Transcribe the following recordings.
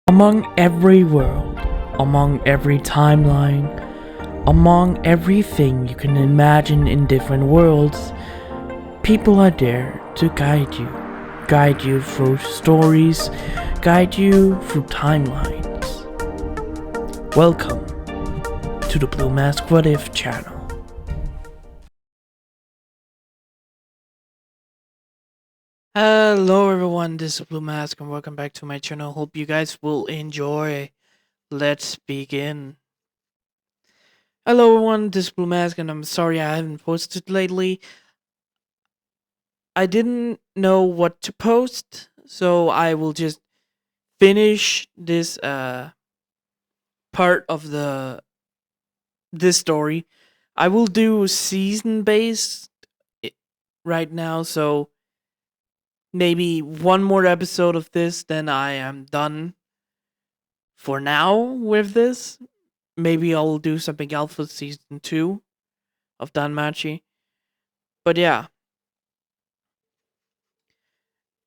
Among every world, among every timeline, among everything you can imagine in different worlds, people are there to guide you. Guide you through stories, guide you through timelines. Welcome to the Blue Mask What If channel. Hello everyone, this is Blue Mask and welcome back to my channel. Hope you guys will enjoy. Let's begin. Hello everyone, this is Blue Mask and I'm sorry I haven't posted lately. I didn't know what to post, so I will just finish this part of this story. I will do season based right now, so maybe one more episode of this, then I am done for now with this. Maybe I'll do something else for season 2 of danmachi. But yeah,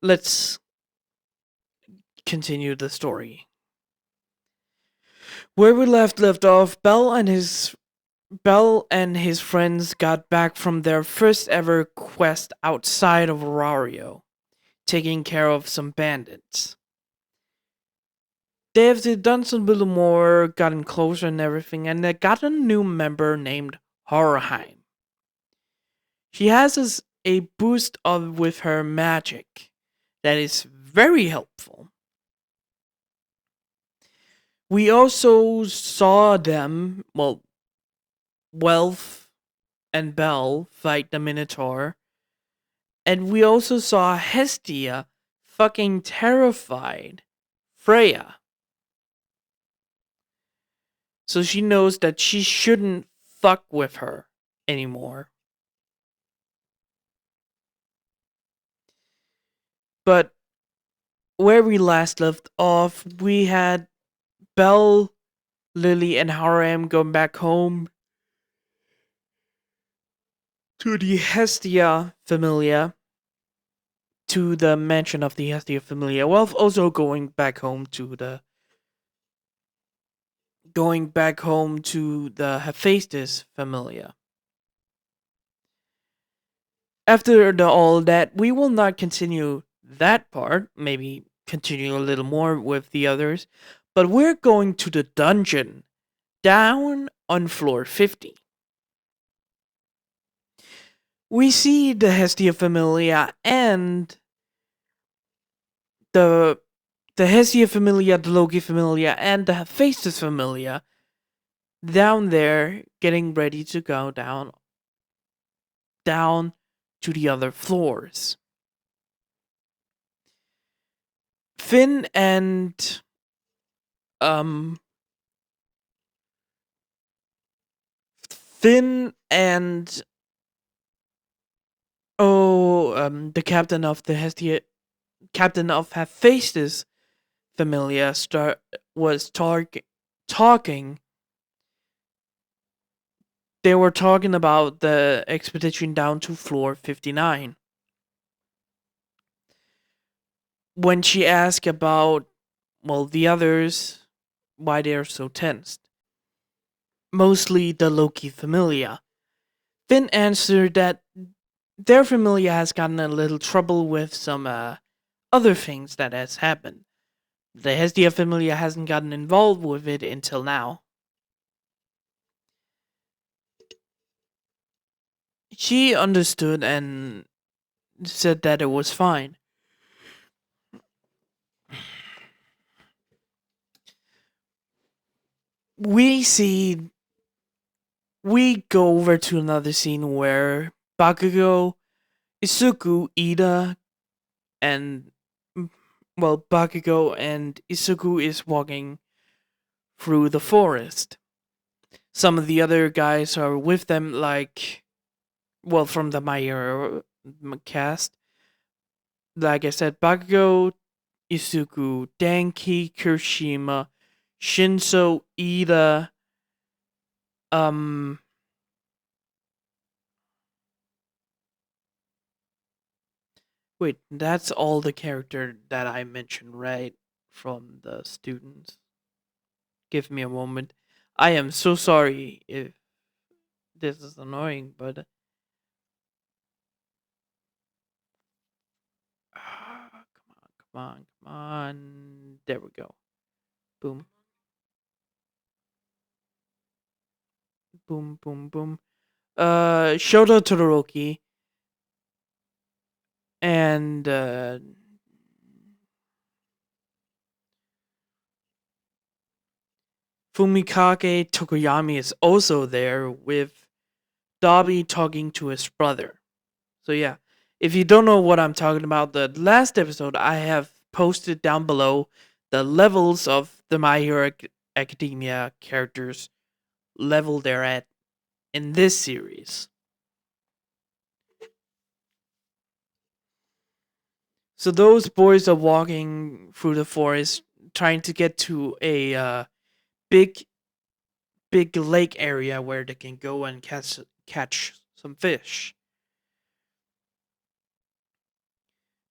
let's continue the story. Where we left off, Bell and his friends got back from their first ever quest outside of Arario, taking care of some bandits. They've done some little more, gotten closer and everything, and they got a new member named Horrorheim. She has a boost of with her magic that is very helpful. We also saw them, Wealth and Bell fight the Minotaur. And we also saw Hestia fucking terrified Freya. So she knows that she shouldn't fuck with her anymore. But where we last left off, we had Belle, Lily, and Harem going back home to the Hestia Familia, to the mansion of the Hestia Familia, while also going back home to the Hephaestus Familia. After all that, we will not continue that part, maybe continue a little more with the others, but we're going to the dungeon down on floor 50. We see the Hestia Familia and the Hestia Familia, the Loki Familia, and the Hephaestus Familia down there getting ready to go down to the other floors. Finn and Finn and the captain of Hephaestus Familia was talking. They were talking about the expedition down to floor 59. When she asked about, the others, why they're so tensed. Mostly the Loki Familia. Finn answered that their Familia has gotten a little trouble with some other things that has happened. The Hestia Familia hasn't gotten involved with it until now. She understood and said that it was fine. We go over to another scene where Bakugo, Isuku, Ida, and Bakugo and Isuku is walking through the forest. Some of the other guys are with them, from the My Hero cast. Like I said, Bakugo, Isuku, Danki, Kirishima, Shinso, Ida, wait, that's all the character that I mentioned, right? from the students. Give me a moment. I am so sorry if this is annoying, but come on, come on. There we go. Boom, boom, boom, boom. Shoto Todoroki and Fumikage Tokoyami is also there with Dobby talking to his brother. So yeah, if you don't know what I'm talking about, the last episode I have posted down below the levels of the My Hero Academia characters level they're at in this series. So those boys are walking through the forest trying to get to a big big lake area where they can go and catch some fish.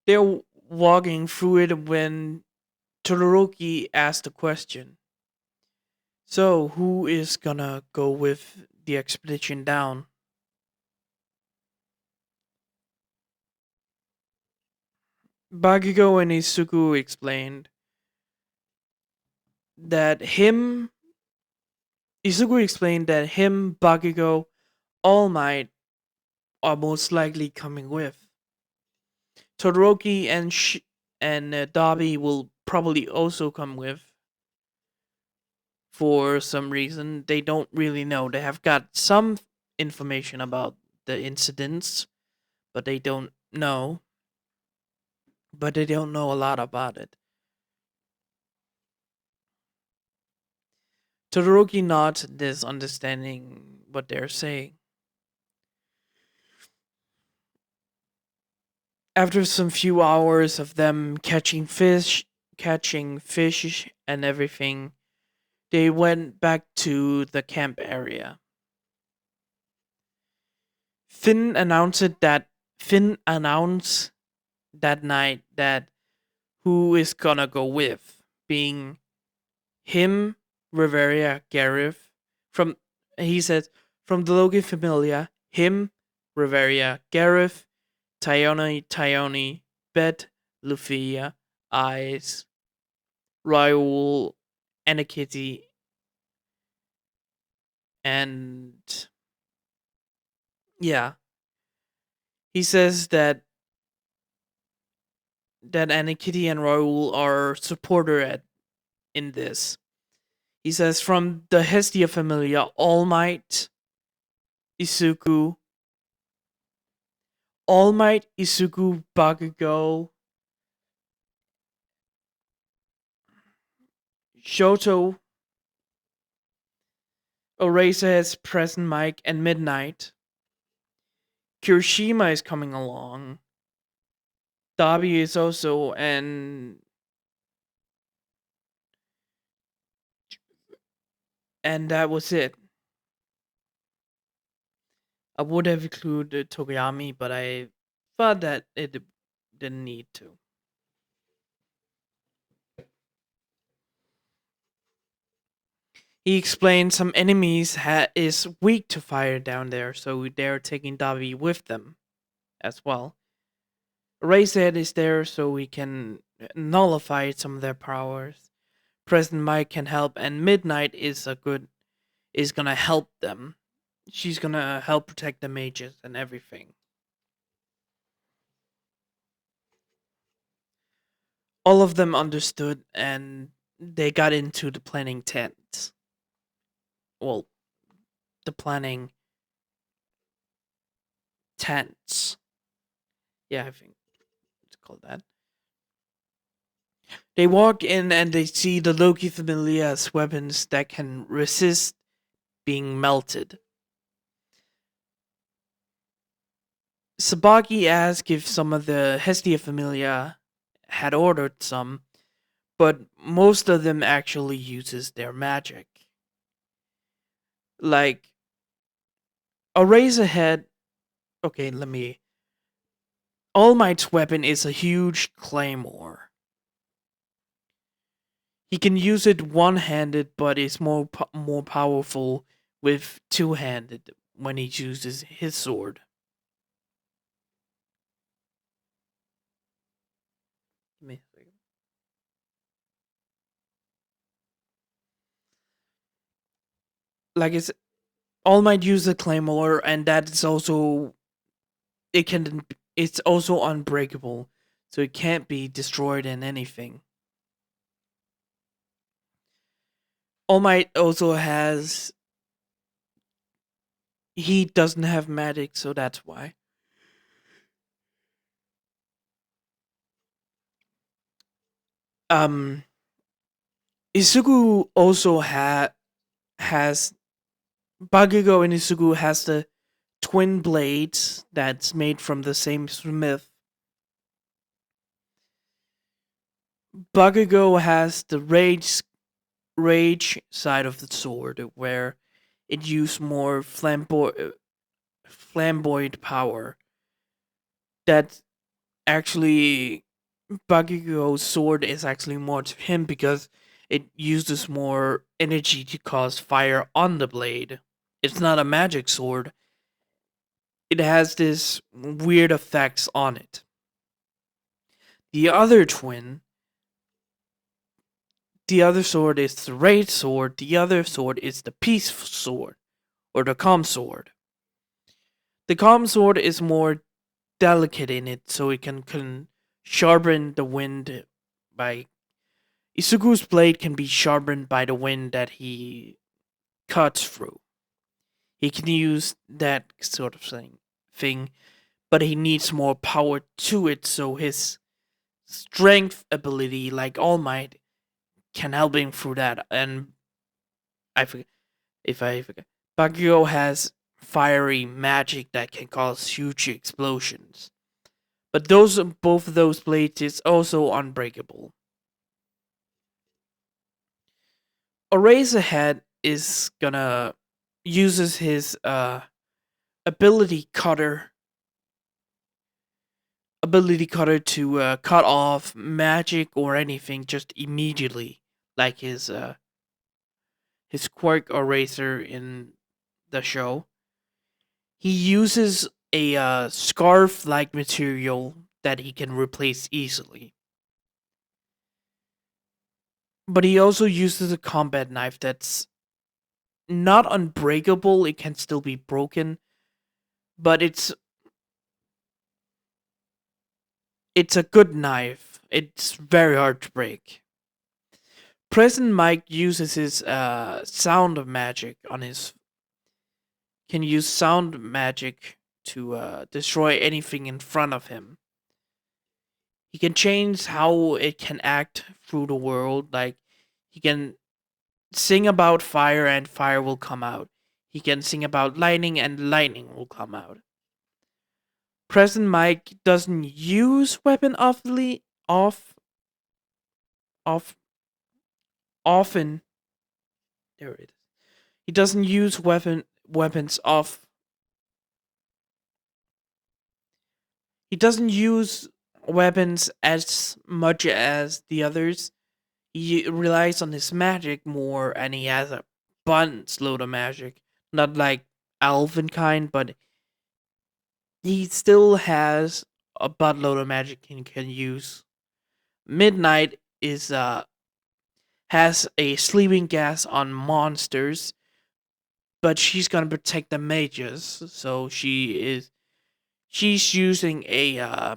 They're walking through it when Todoroki asked a question. So, who is gonna go with the expedition down? Bakugo and Izuku explained that Bakugo, All Might are most likely coming with. Todoroki and Dabi will probably also come with for some reason. They don't really know. They have got some information about the incidents, but they don't know. But they don't know a lot about it. Todoroki nods this, understanding what they're saying. After some few hours of them catching fish and everything, they went back to the camp area. Finn announced that night that who is gonna go with, being him, Reveria, Gareth. From he says from the Loki Familia, him, Reveria, Gareth, Tyone, Bet, Lufia, Eyes, Raoul, Anakitty, and yeah, he says that Anakitty and Raoul are supporter at in this. He says from the Hestia Familia, All Might, Isuku, Bakugo, Shoto, Eraserhead's Present Mike, and Midnight. Kirishima is coming along. Dabi is also, and that was it. I would have included Tokoyami, but I thought that it didn't need to. He explained some enemies is weak to fire down there, so they're taking Dabi with them as well. Razed is there so he can nullify some of their powers. President Mike can help, and Midnight is gonna help them. She's gonna help protect the mages and everything. All of them understood, and they got into the planning tent. Well, the planning tents. Yeah, I think it's called that. They walk in and they see the Loki Familia's weapons that can resist being melted. Sabaki asks if some of the Hestia Familia had ordered some, but most of them actually uses their magic. Like a Razorhead. Okay, let me. All Might's weapon is a huge claymore. He can use it one-handed, but is more powerful with two-handed when he uses his sword. Give me a second. Like it's All Might use a claymore, and that is also it can it's also unbreakable, so it can't be destroyed in anything. All Might also has he doesn't have magic, so that's why. Um, Isugu also has Bakugo and Isugu has the twin blades that's made from the same smith. Bakugo has the rage side of the sword where it used more flamboyant power. That actually Bakugo's sword is actually more to him because it uses more energy to cause fire on the blade. It's not a magic sword. It has this weird effects on it. The other twin, the other sword is the rage sword. The other sword is the peace sword or the calm sword. The calm sword is more delicate in it, so it can sharpen the wind by Isugu's blade can be sharpened by the wind that he cuts through. He can use that sort of thing, but he needs more power to it, so his strength ability, like All Might, can help him through that. And I forget if I forget, Bakugo has fiery magic that can cause huge explosions. But both of those blades is also unbreakable. Eraserhead is gonna uses his ability cutter ability cutter to cut off magic or anything just immediately, like his quirk eraser in the show. He uses a scarf like material that he can replace easily. But he also uses a combat knife that's not unbreakable, it can still be broken, but it's a good knife. It's very hard to break. President Mike uses his sound of magic on his can use sound magic to destroy anything in front of him. He can change how it can act through the world. Like he can sing about fire and fire will come out. He can sing about lightning and lightning will come out. President Mike doesn't use weapon off often. There it is. He doesn't use weapons off. He doesn't use weapons as much as the others. He relies on his magic more, and he has a abundance load of magic. Not like elven kind, but he still has a buttload of magic he can use. Midnight is has a sleeping gas on monsters, but she's gonna protect the mages, so she's using a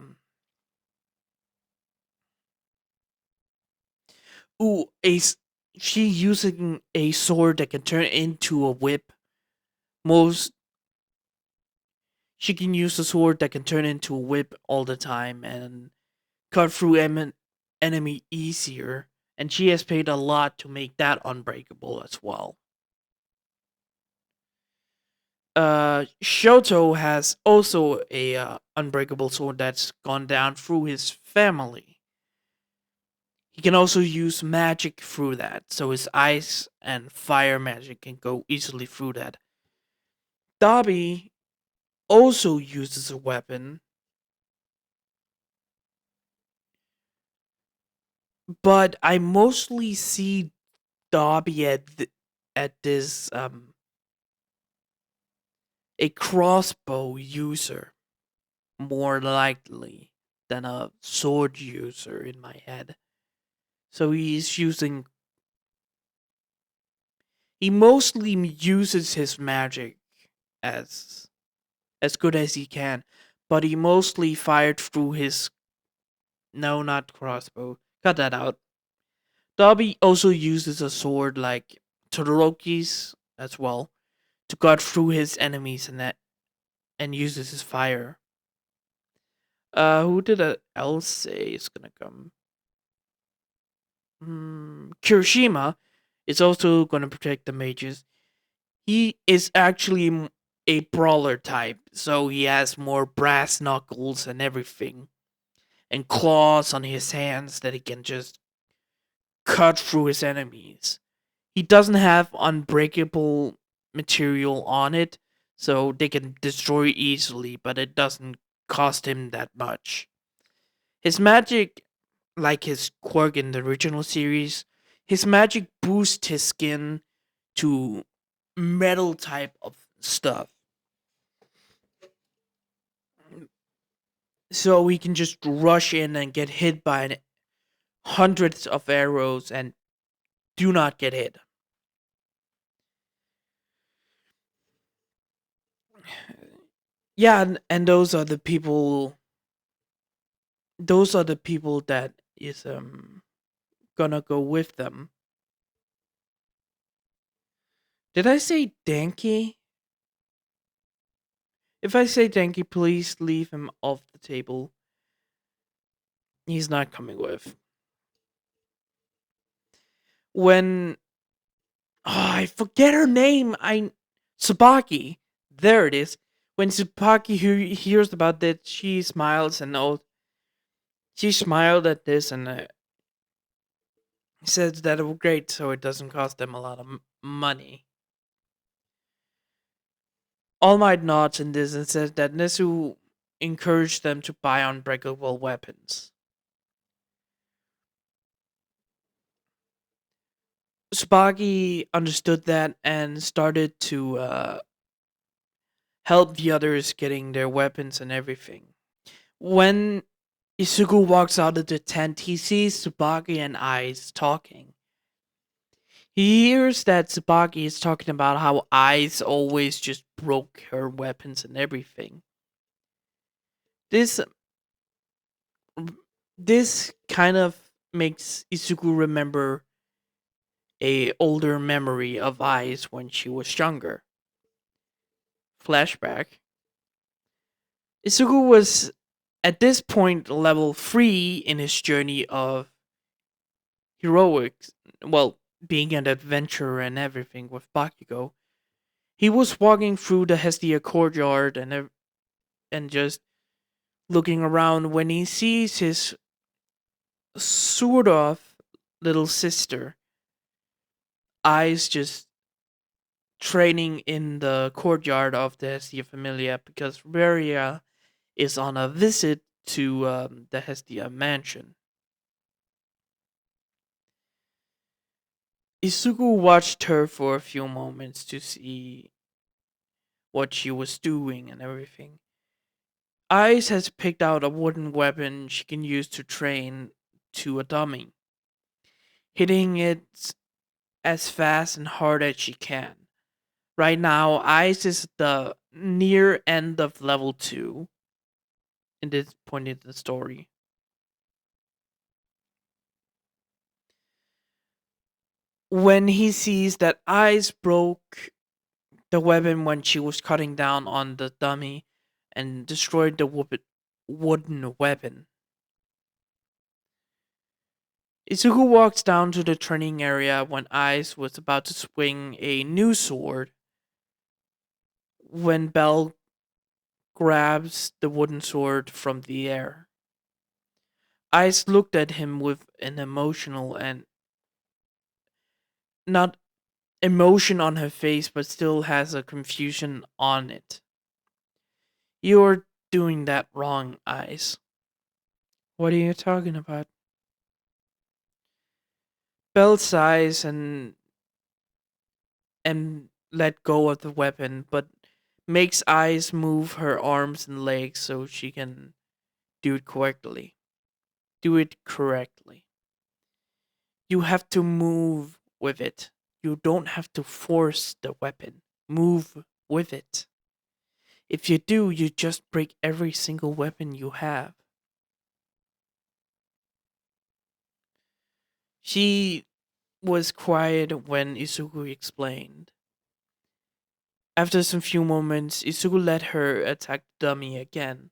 ooh a s- she using a sword that can turn into a whip. Most She can use a sword that can turn into a whip all the time and cut through enemy easier. And she has paid a lot to make that unbreakable as well. Shoto has also a unbreakable sword that's gone down through his family. He can also use magic through that, so his ice and fire magic can go easily through that. Dabi also uses a weapon but I mostly see Dobby at this a crossbow user more likely than a sword user in my head. So he mostly uses his magic as as good as he can, but he mostly fired through his no, not crossbow. Cut that out. Dobby also uses a sword like Todoroki's as well to cut through his enemies and uses his fire. Who did that else say is gonna come? Kirishima is also gonna protect the mages. He is actually a brawler type, so he has more brass knuckles and everything, and claws on his hands that he can just cut through his enemies. He doesn't have unbreakable material on it, so they can destroy easily, but it doesn't cost him that much. His magic, like his quirk in the original series, his magic boosts his skin to metal type of stuff. So he can just rush in and get hit by hundreds of arrows and do not get hit. Yeah, and those are the people that is gonna go with them. Did I say Danky? If I say Danky, please leave him off the table. He's not coming with. When I forget her name, I Tsubaki. There it is. When Tsubaki hears about that, she smiles and she smiled at this and says that it was great, so it doesn't cost them a lot of money. All Might nods in this and says that Nezu encouraged them to buy unbreakable weapons. Tsubaki understood that and started to help the others getting their weapons and everything. When Isugu walks out of the tent, he sees Tsubaki and Ice talking. He hears that Tsubaki is talking about how Ice always just broke her weapons and everything. This this kind of makes Isugu remember a older memory of Ice when she was younger. Flashback. Isugu was at this point level 3 in his journey of heroics, well, being an adventurer and everything with Bakugo. He was walking through the Hestia courtyard and just looking around when he sees his sort of little sister, Eyes, just training in the courtyard of the Hestia Familia because Varia is on a visit to the Hestia mansion. Isugu watched her for a few moments to see what she was doing and everything. Ice has picked out a wooden weapon she can use to train to a dummy, hitting it as fast and hard as she can. Right now, Ice is the near end of level 2 in this point in the story. When he sees that Ice broke the weapon when she was cutting down on the dummy and destroyed the wooden weapon. Izuku walks down to the training area when Ice was about to swing a new sword when Bell grabs the wooden sword from the air. Ice looked at him with an emotional and not emotion on her face, but still has a confusion on it. You're doing that wrong, Ice. What are you talking about? Belle sighs and let go of the weapon, but makes eyes move her arms and legs so she can do it correctly. Do it correctly. You have to move with it. You don't have to force the weapon. Move with it. If you do, you just break every single weapon you have. She was quiet when Izuku explained. After some few moments, Izuku let her attack the dummy again.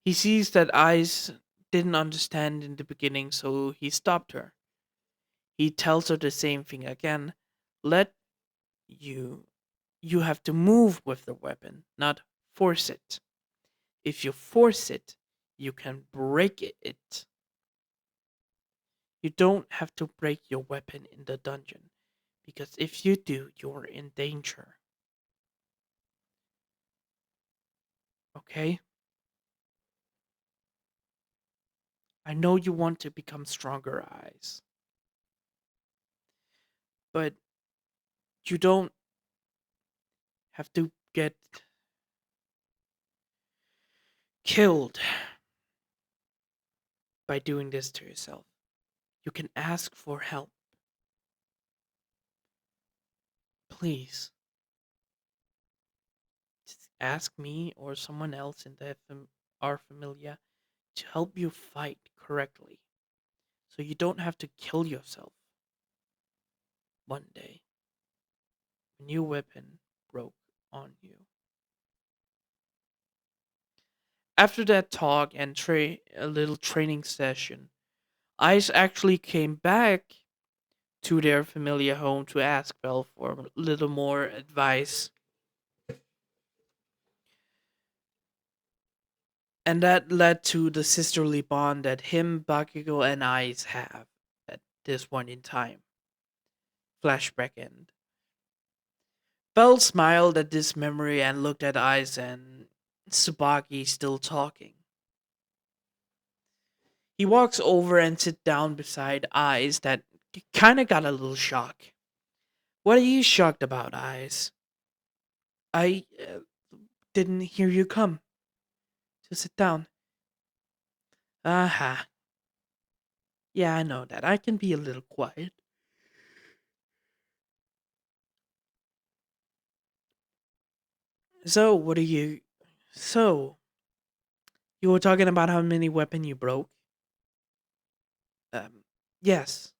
He sees that Eyes didn't understand in the beginning, so he stopped her. He tells her the same thing again. Let you you have to move with the weapon, not force it. If you force it, you can break it. You don't have to break your weapon in the dungeon, because if you do, you're in danger. Okay? I know you want to become stronger, Eyes, but you don't have to get killed by doing this to yourself. You can ask for help. Please. Just ask me or someone else in our familia to help you fight correctly so you don't have to kill yourself one day. A new weapon broke on you. After that talk and a little training session, Ice actually came back to their familiar home to ask Belle for a little more advice. And that led to the sisterly bond that him, Bakugo, and Ice have at this point in time. Flashback end. Belle smiled at this memory and looked at Ice and Tsubaki still talking. He walks over and sits down beside Eyes that kinda got a little shock. What are you shocked about, Eyes? I didn't hear you come to sit down. Aha. Yeah, I know that. I can be a little quiet. So, what are you. So, you were talking about how many weapon you broke? Um, yes.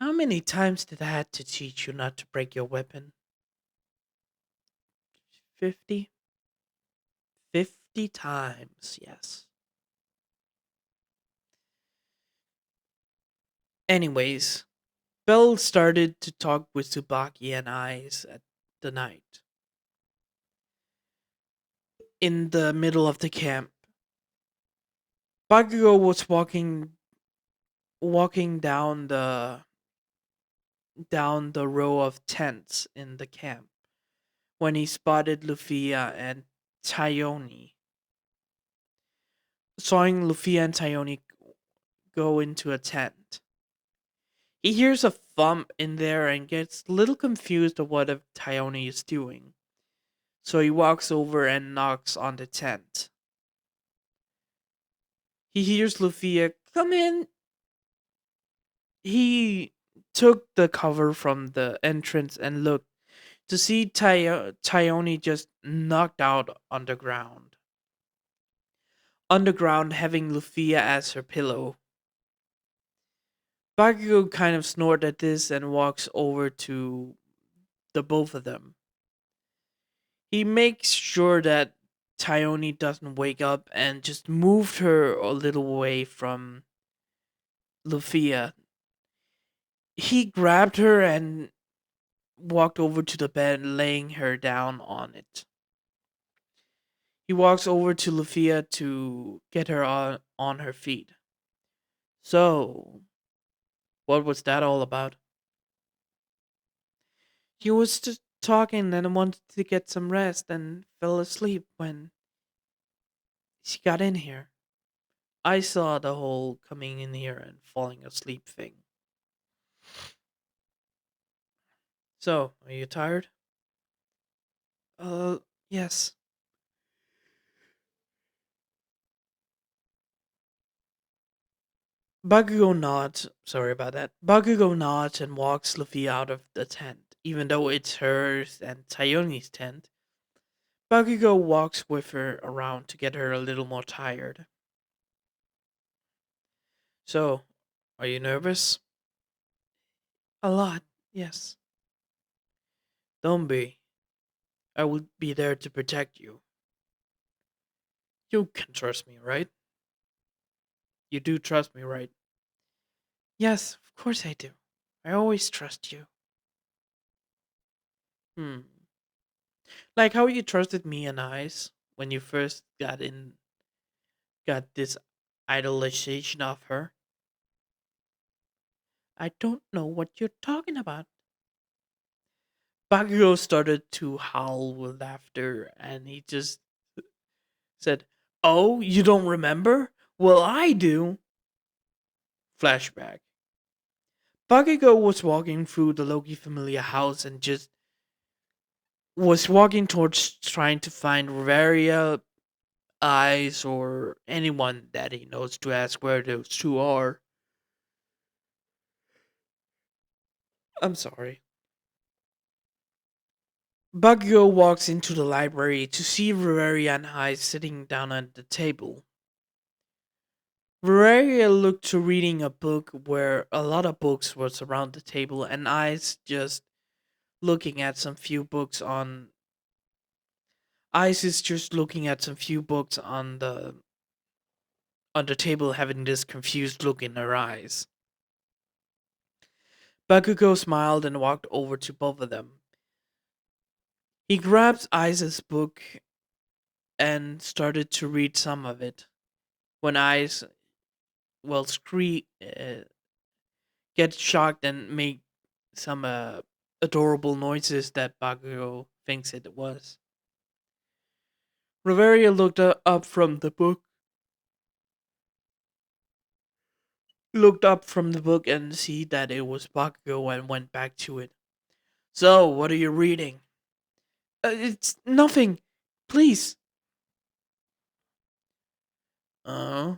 How many times did I had to teach you not to break your weapon? 50? 50 times, yes. Anyways, Bell started to talk with Tsubaki and Eyes at the night. In the middle of the camp, Bakugo was walking down the row of tents in the camp when he spotted Lufia and Tayoni. Sawing Lufia and Tayoni go into a tent. He hears a thump in there and gets a little confused of what Tayoni is doing. So he walks over and knocks on the tent. He hears Lufia, come in. He took the cover from the entrance and looked to see Tayoni just knocked out on the ground. On the ground, having Lufia as her pillow. Bakugo kind of snorted at this and walks over to the both of them. He makes sure that Tayoni doesn't wake up and just moved her a little away from Lufia. He grabbed her and walked over to the bed, laying her down on it. He walks over to Lufia to get her on her feet. So, what was that all about? He was just talking and wanted to get some rest and fell asleep when she got in here. I saw the whole coming in here and falling asleep thing. So, are you tired? Uh, yes. Bakugo nods. Sorry about that. Bakugo nods and walks Luffy out of the tent. Even though it's hers and Tayoni's tent, Bakugo walks with her around to get her a little more tired. So, are you nervous? A lot, yes. Don't be. I will be there to protect you. You can trust me, right? You do trust me, right? Yes, of course I do. I always trust you. Hmm. Like how you trusted me and Ice when you first got this idolization of her. I don't know what you're talking about. Bakugo started to howl with laughter and he just said, "Oh, you don't remember? Well, I do." Flashback. Bakugo was walking through the Loki familiar house and just was walking towards trying to find Rivaria, Eyes, or anyone that he knows to ask where those two are. I'm sorry. Bakugo walks into the library to see Rivaria and Eyes sitting down at the table. Rivaria looked to reading a book where a lot of books was around the table and Eyes just looking at some few books on Ice is just looking at some few books on the table, having this confused look in her eyes. Bakugo smiled and walked over to both of them. He grabbed Ice's book and started to read some of it. When Ice, well, get shocked and make some adorable noises that Bakugo thinks it was. Riveria looked up from the book and see that it was Bakugo and went back to it. So, what are you reading? It's nothing. Please. Uh,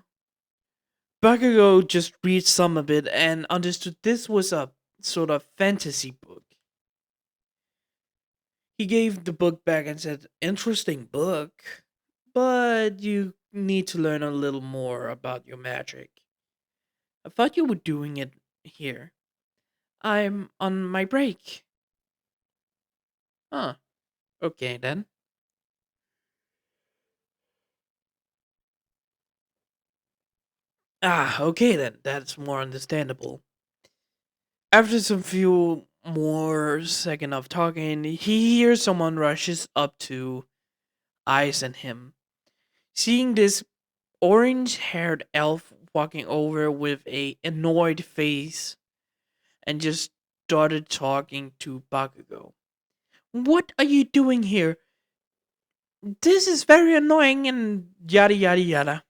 Bakugo just read some of it and understood this was a sort of fantasy book. He gave the book back and said, "Interesting book, but you need to learn a little more about your magic. I thought you were doing it here. I'm on my break." Huh, okay then. Ah, okay then, that's more understandable. After some few more second of talking, he hears someone rushes up to Ice and him. Seeing this orange-haired elf walking over with a annoyed face and just started talking to Bakugo. "What are you doing here? This is very annoying," and yada yada yada.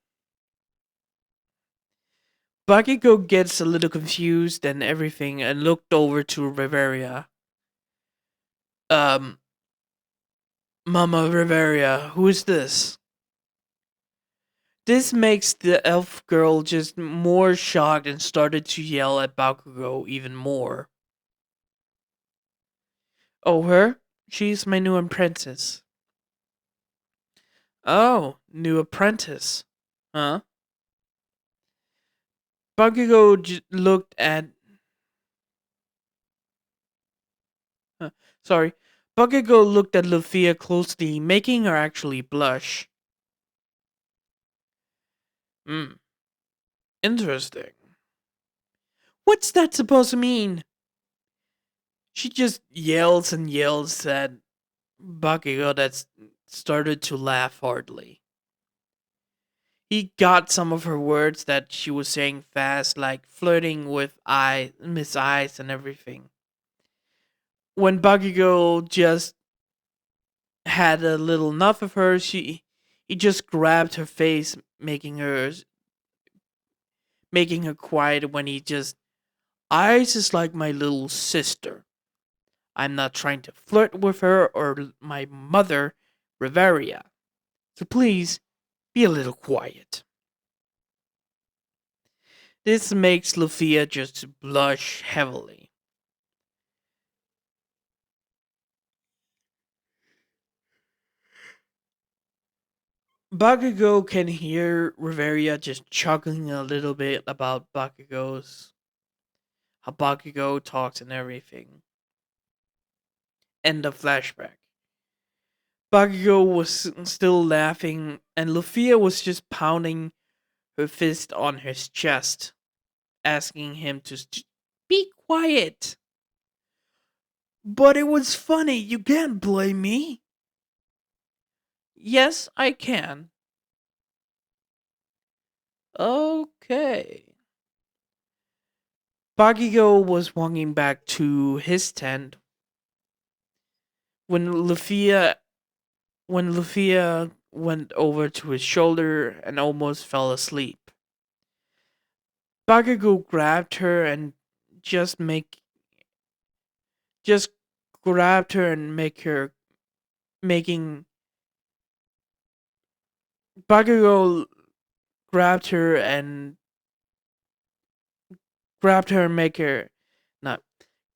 Bakugo gets a little confused and everything and looked over to Riveria. Um, Mama Riveria, who is this? This makes the elf girl just more shocked and started to yell at Bakugo even more. "Oh, her? She's my new apprentice." "Oh, new apprentice. Huh?" Bakugo looked at. Huh, sorry. Bakugo looked at Luffia closely, making her actually blush. Hmm, interesting. What's that supposed to mean? She just yells and yells at Bakugo that started to laugh hardly. He got some of her words that she was saying fast, like flirting with Miss Ice and everything. When Bakugo just had a little enough of her, he just grabbed her face, making her making her quiet when he just eyes is like my little sister. I'm not trying to flirt with her or my mother, Riveria. So please be a little quiet. This makes Lucia just blush heavily. Bakugo can hear Riveria just chuckling a little bit about how Bakugo talks and everything. End of flashback. Bakugo was still laughing, and Lucia was just pounding her fist on his chest, asking him to be quiet. But it was funny, you can't blame me. Yes, I can. Okay. Bakugo was walking back to his tent when Lucia went over to his shoulder and almost fell asleep. Bakugo grabbed her and just make just grabbed her and make her making Bakugo grabbed her and and make her not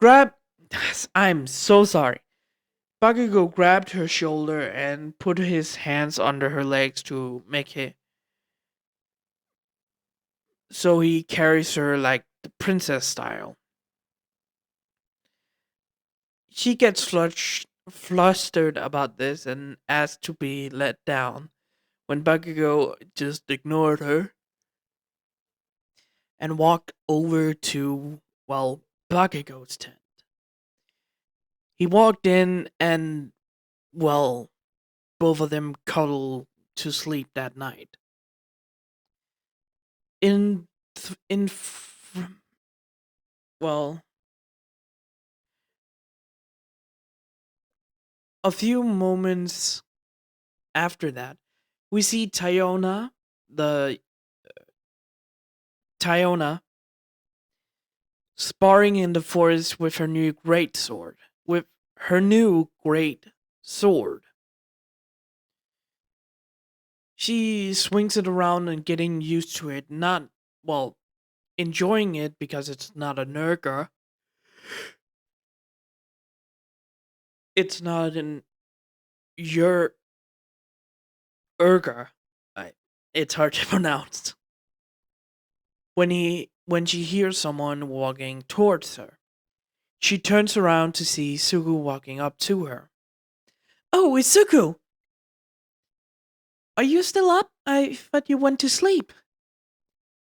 grab I'm so sorry. Bakugo grabbed her shoulder and put his hands under her legs to make it so he carries her like the princess style. She gets flustered about this and asks to be let down when Bakugo just ignored her and walked over to, well, Bakugo's tent. He walked in and, well, both of them cuddled to sleep that night. In, th- in, f- well, a few moments after that, we see the Tyona, sparring in the forest with her new great sword. With her new great sword. She swings it around and getting used to it, not, well, enjoying it because it's not a Nurga. It's not an your Urga. I- It's hard to pronounce. When she hears someone walking towards her, she turns around to see Sugu walking up to her. Oh, it's Sugu! Are you still up? I thought you went to sleep.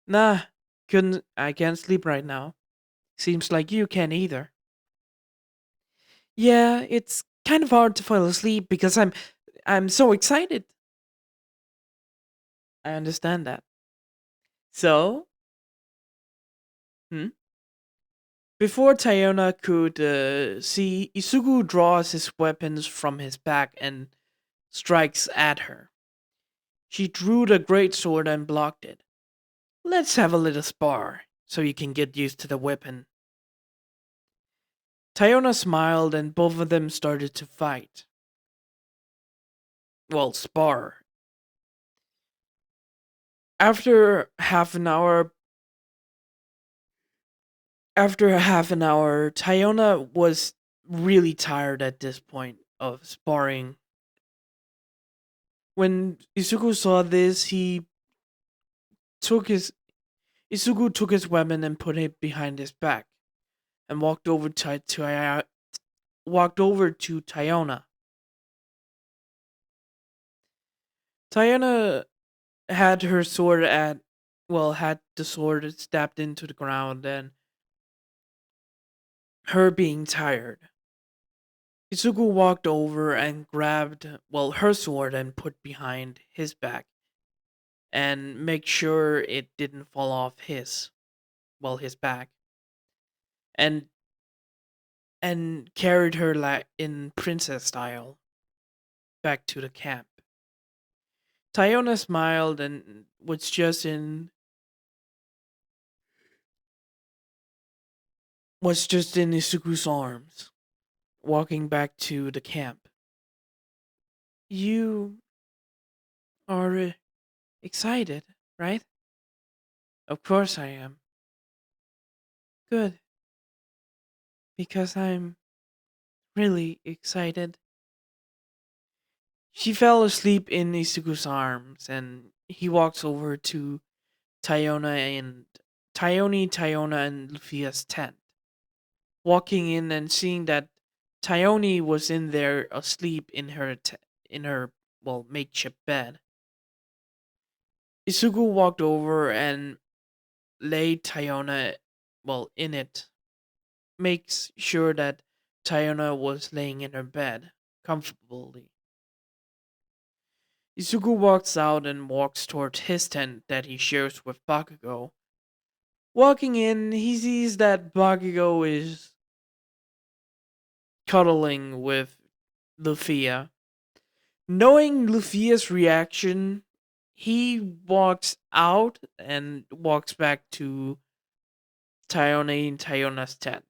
Nah, couldn't. I can't sleep right now. Seems like you can't either. Yeah, it's kind of hard to fall asleep because I'm so excited. I understand that. So, hmm? Before Tayona could see, Isugu draws his weapons from his back and strikes at her. She drew the great sword and blocked it. Let's have a little spar, so you can get used to the weapon. Tayona smiled and both of them started to fight. Well, spar. After half an hour, Tayona was really tired at this point of sparring. When Isugu saw this, took his Isugu took his weapon and put it behind his back and walked over to Tayona. Tayona had her sword at had the sword stabbed into the ground and her being tired. Isugu walked over and grabbed her sword and put behind his back and make sure it didn't fall off his back and carried her like in princess style back to the camp. Tayona smiled and was just in was just in Isuku's arms, walking back to the camp. You are excited, right? Of course I am. Good, because I'm really excited. She fell asleep in Isuku's arms, and he walks over to Tyona and Tyona and Lufia's tent. Walking in and seeing that Tyone was in there asleep in her makeshift bed. Isuku walked over and laid Tyona in it. Makes sure that Tyona was laying in her bed comfortably. Izuku walks out and walks toward his tent that he shares with Bakugo. Walking in, he sees that Bakugo is cuddling with Lufia. Knowing Lufia's reaction, he walks out and walks back to Tyone and Tyona's tent.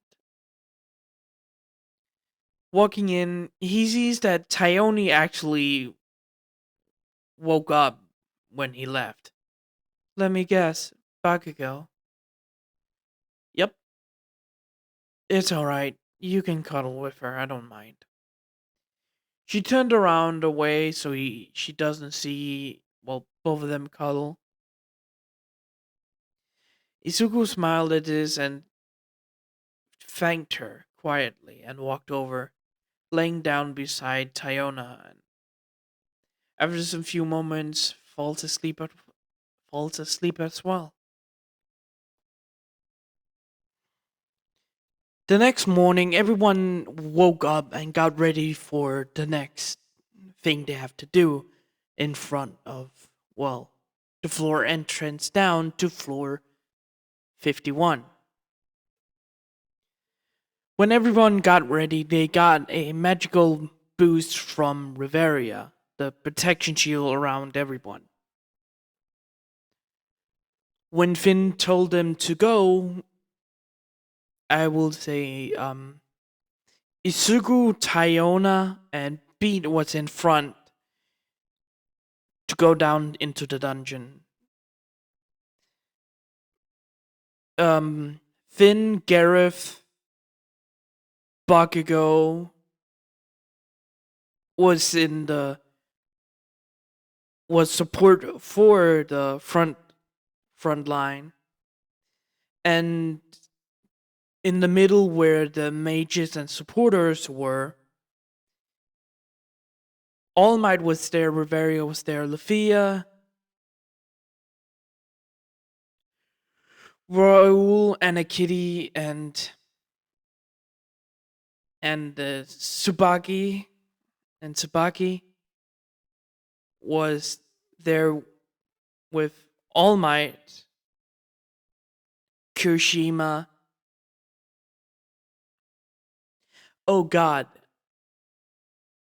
Walking in, he sees that Tyone actually woke up when he left. Let me guess, Bakugo. Yep, it's alright. You can cuddle with her, I don't mind. She turned around away so she doesn't see, both of them cuddle. Izuku smiled at this and thanked her quietly and walked over, laying down beside Tyona. And after some few moments, falls asleep as well. The next morning, everyone woke up and got ready for the next thing they have to do in front of, the floor entrance down to floor 51. When everyone got ready, they got a magical boost from Riveria, the protection shield around everyone. When Finn told them to go, I will say Isugu, Tyona, and Beat was in front to go down into the dungeon. Finn, Gareth, Bakugo was in the was support for the front line, and in the middle where the mages and supporters were, All Might was there, Riveria was there, Lufia, Raul, Anakitty, and Tsubaki and Tsubaki was there with All Might, Kirishima. Oh God,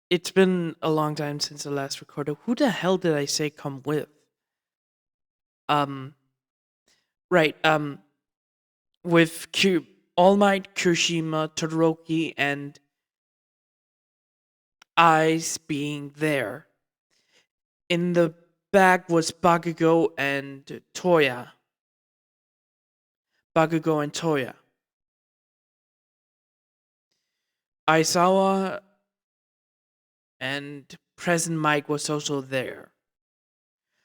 it's been a long time since the last recorded. Who the hell did I say come with? Um, right. With All Might, Kirishima, Todoroki, and Ice being there. In the back was Bakugo and Toya. Bakugo and Toya. Aizawa and Present Mike was also there.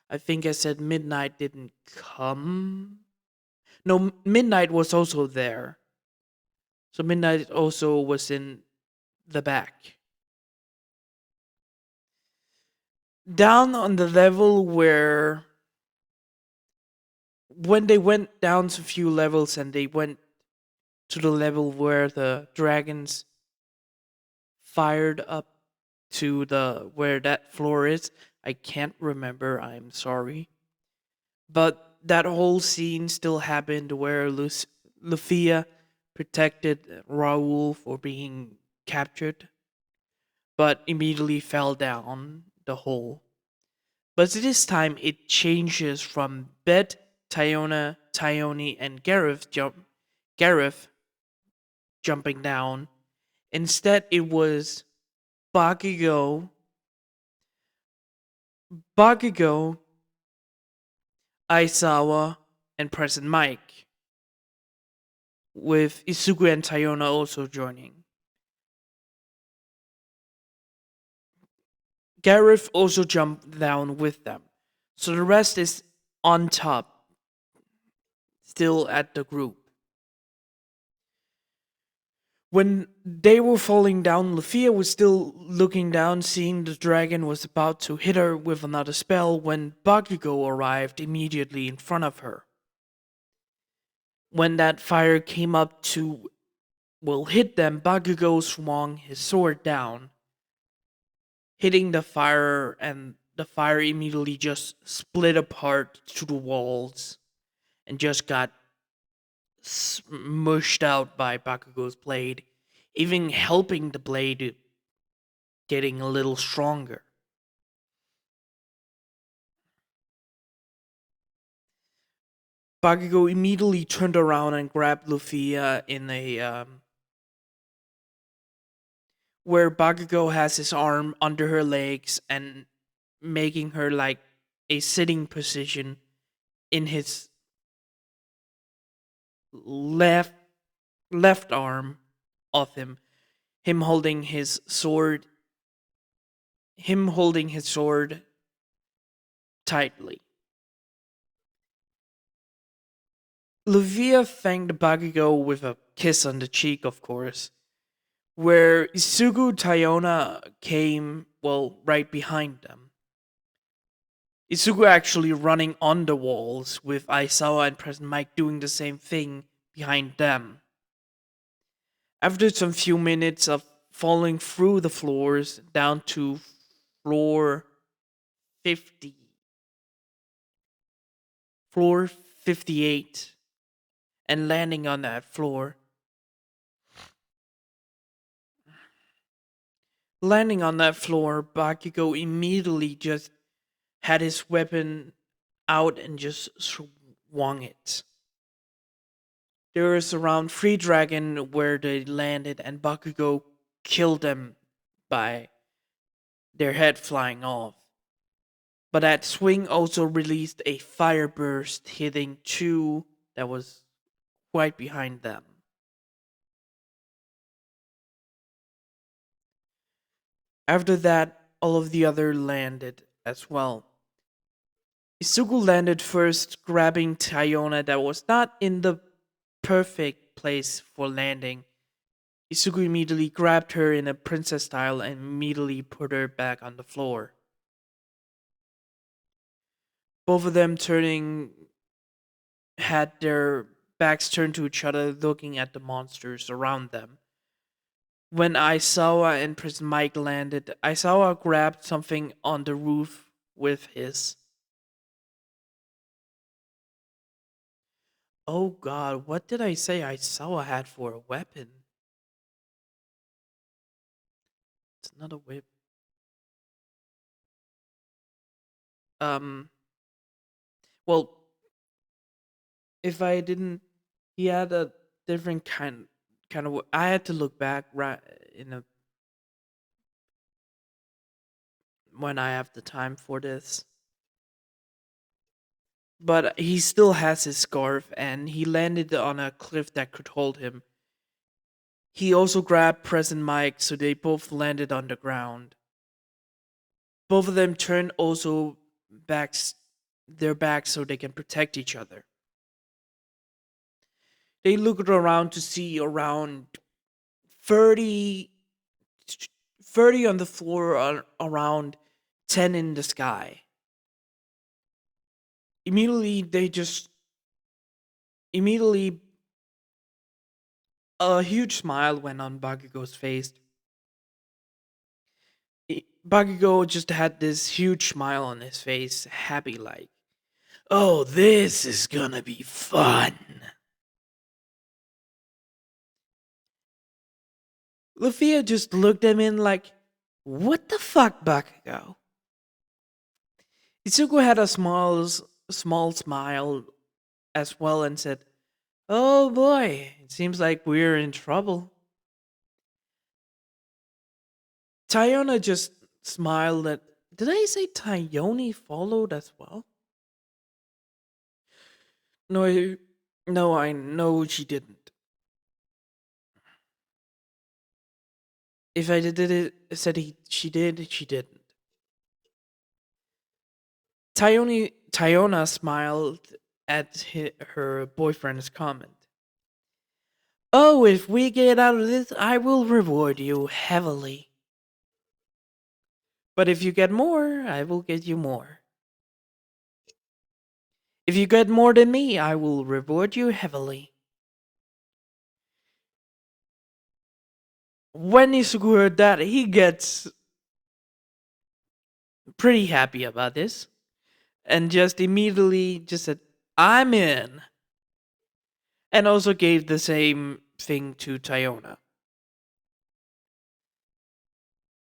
I think I said Midnight didn't come. No, Midnight was also there. So Midnight also was in the back. Down on the level where, when they went down a few levels and they went to the level where the dragons fired up to the where that floor is, I can't remember, I'm sorry. But that whole scene still happened where Lufia protected Raul for being captured, but immediately fell down the hole. But this time it changes from Bet, Tyona, Tyone, and Gareth jumping down. Instead, it was Bakugo, Bakugo, Aizawa, and Present Mike, with Izuku and Tayona also joining. Gareth also jumped down with them. So the rest is on top, still at the group. When they were falling down, Lufia was still looking down, seeing the dragon was about to hit her with another spell when Bakugo arrived immediately in front of her. When that fire came up to, well, hit them, Bakugo swung his sword down, hitting the fire, and the fire immediately just split apart to the walls and just got smushed out by Bakugo's blade, even helping the blade getting a little stronger. Bakugo immediately turned around and grabbed Lufia in a where Bakugo has his arm under her legs and making her like a sitting position in his left left arm of him, him holding his sword him holding his sword tightly. Luvia thanked Bakugo with a kiss on the cheek, of course, where Isugu Tayona came, well, right behind them. Isugu actually running on the walls, with Aizawa and Present Mike doing the same thing behind them. After some few minutes of falling through the floors down to floor 50, floor 58, and landing on that floor, Bakugo immediately just had his weapon out and just swung it. There was around 3 dragon where they landed, and Bakugo killed them by their head flying off. But that swing also released a fire burst, hitting 2 that was right behind them. After that, all of the other landed as well. Isugu landed first, grabbing Tayona that was not in the perfect place for landing. Isugu immediately grabbed her in a princess style and immediately put her back on the floor. Both of them had their backs turned to each other, looking at the monsters around them. When Aizawa and Prince Mike landed, Aizawa grabbed something on the roof with his. Oh god, what did I say Aizawa had for a weapon? It's not a whip. Um, well, if I didn't, he had a different kind of. I had to look back right in a when I have the time for this. But he still has his scarf, and he landed on a cliff that could hold him. He also grabbed Present Mike, so they both landed on the ground. Both of them turned also backs their backs so they can protect each other. They looked around to see around 30, 30 on the floor, around 10 in the sky. Immediately a huge smile went on Bakugo's face. Bakugo just had this huge smile on his face, happy like, oh, this is gonna be fun. Lufia just looked at him like, what the fuck, Bakugo? Itsuko had a small smile as well and said, oh boy, it seems like we're in trouble. Tyona just smiled at. Did I say Tyone followed as well? No, no, I know she didn't. If I did it, said she did, she didn't. Tyona smiled at her boyfriend's comment. Oh, if we get out of this, I will reward you heavily. But if you get more, I will get you more. If you get more than me, I will reward you heavily. When Isuku heard that, he gets pretty happy about this and just immediately just said, I'm in. And also gave the same thing to Tyona.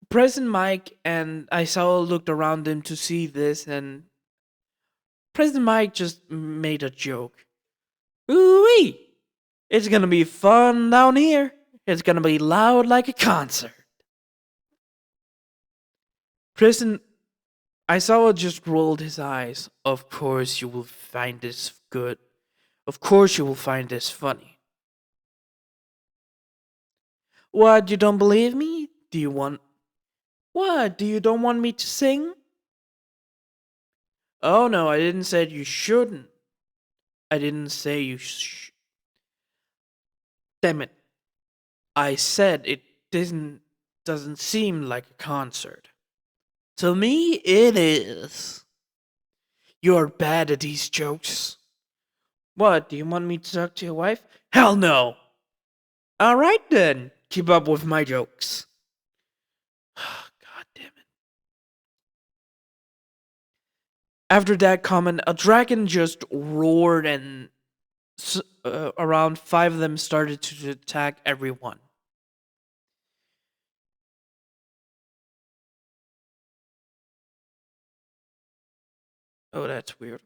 President Mike and Aizawa looked around them to see this, and President Mike just made a joke. Ooh-wee! It's gonna be fun down here. It's gonna be loud like a concert. President Aizawa just rolled his eyes. Of course you will find this good. Of course you will find this funny. What, you don't believe me? Do you want... What, do you don't want me to sing? Oh no, I didn't say you shouldn't. I didn't say you Damn it. I said it doesn't seem like a concert. To me, it is. You're bad at these jokes. What, do you want me to talk to your wife? Hell no! Alright then, keep up with my jokes. God damn it. After that comment, a dragon just roared and around 5 of them started to attack everyone. Oh, that's weird.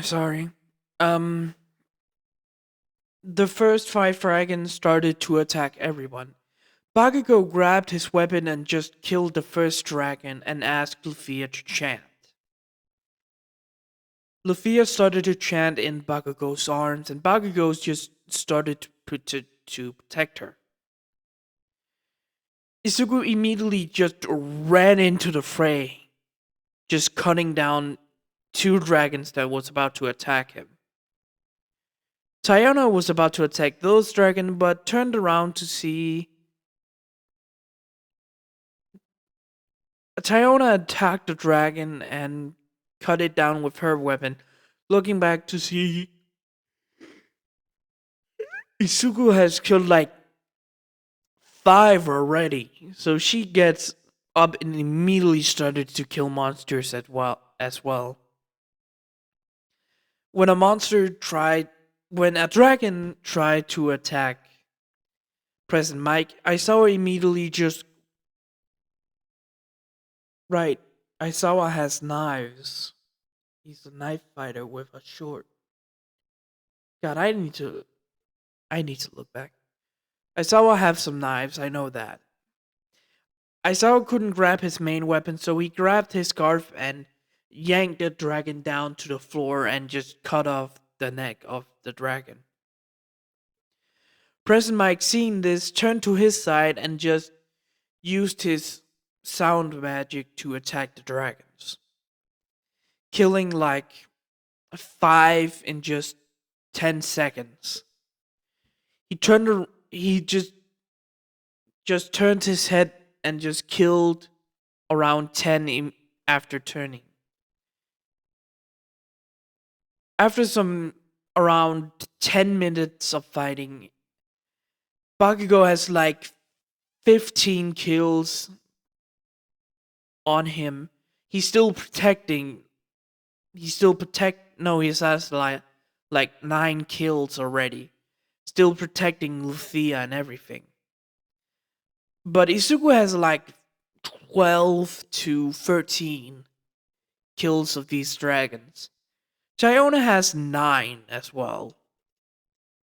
Sorry. The first 5 dragons started to attack everyone. Bakugo grabbed his weapon and just killed the first dragon and asked Lufia to chant. Lufia started to chant in Bakugo's arms, and Bakugo just started to protect her. Isugu immediately just ran into the fray, just cutting down 2 dragons that was about to attack him. Tyona was about to attack those dragons, but turned around to see... Tyona attacked the dragon and cut it down with her weapon, looking back to see Isugu has killed like 5 already. So she gets up and immediately started to kill monsters as well. When a dragon tried to attack President Mike, Aizawa immediately just... Right, Aizawa has knives. He's a knife fighter with a sword. God, I need to look back. Aizawa have some knives, I know that. Aizawa couldn't grab his main weapon, so he grabbed his scarf and yanked the dragon down to the floor and just cut off the neck of the dragon. President Mike, seeing this, turned to his side and just used his sound magic to attack the dragons, killing like 5 in just 10 seconds. He just turned his head and just killed around 10 after turning. After some around 10 minutes of fighting, Bakugo has like 15 kills on him. He's still protecting. He has like 9 kills already. Still protecting Lufia and everything. But Isugu has like 12 to 13 kills of these dragons. Tyona has 9 as well.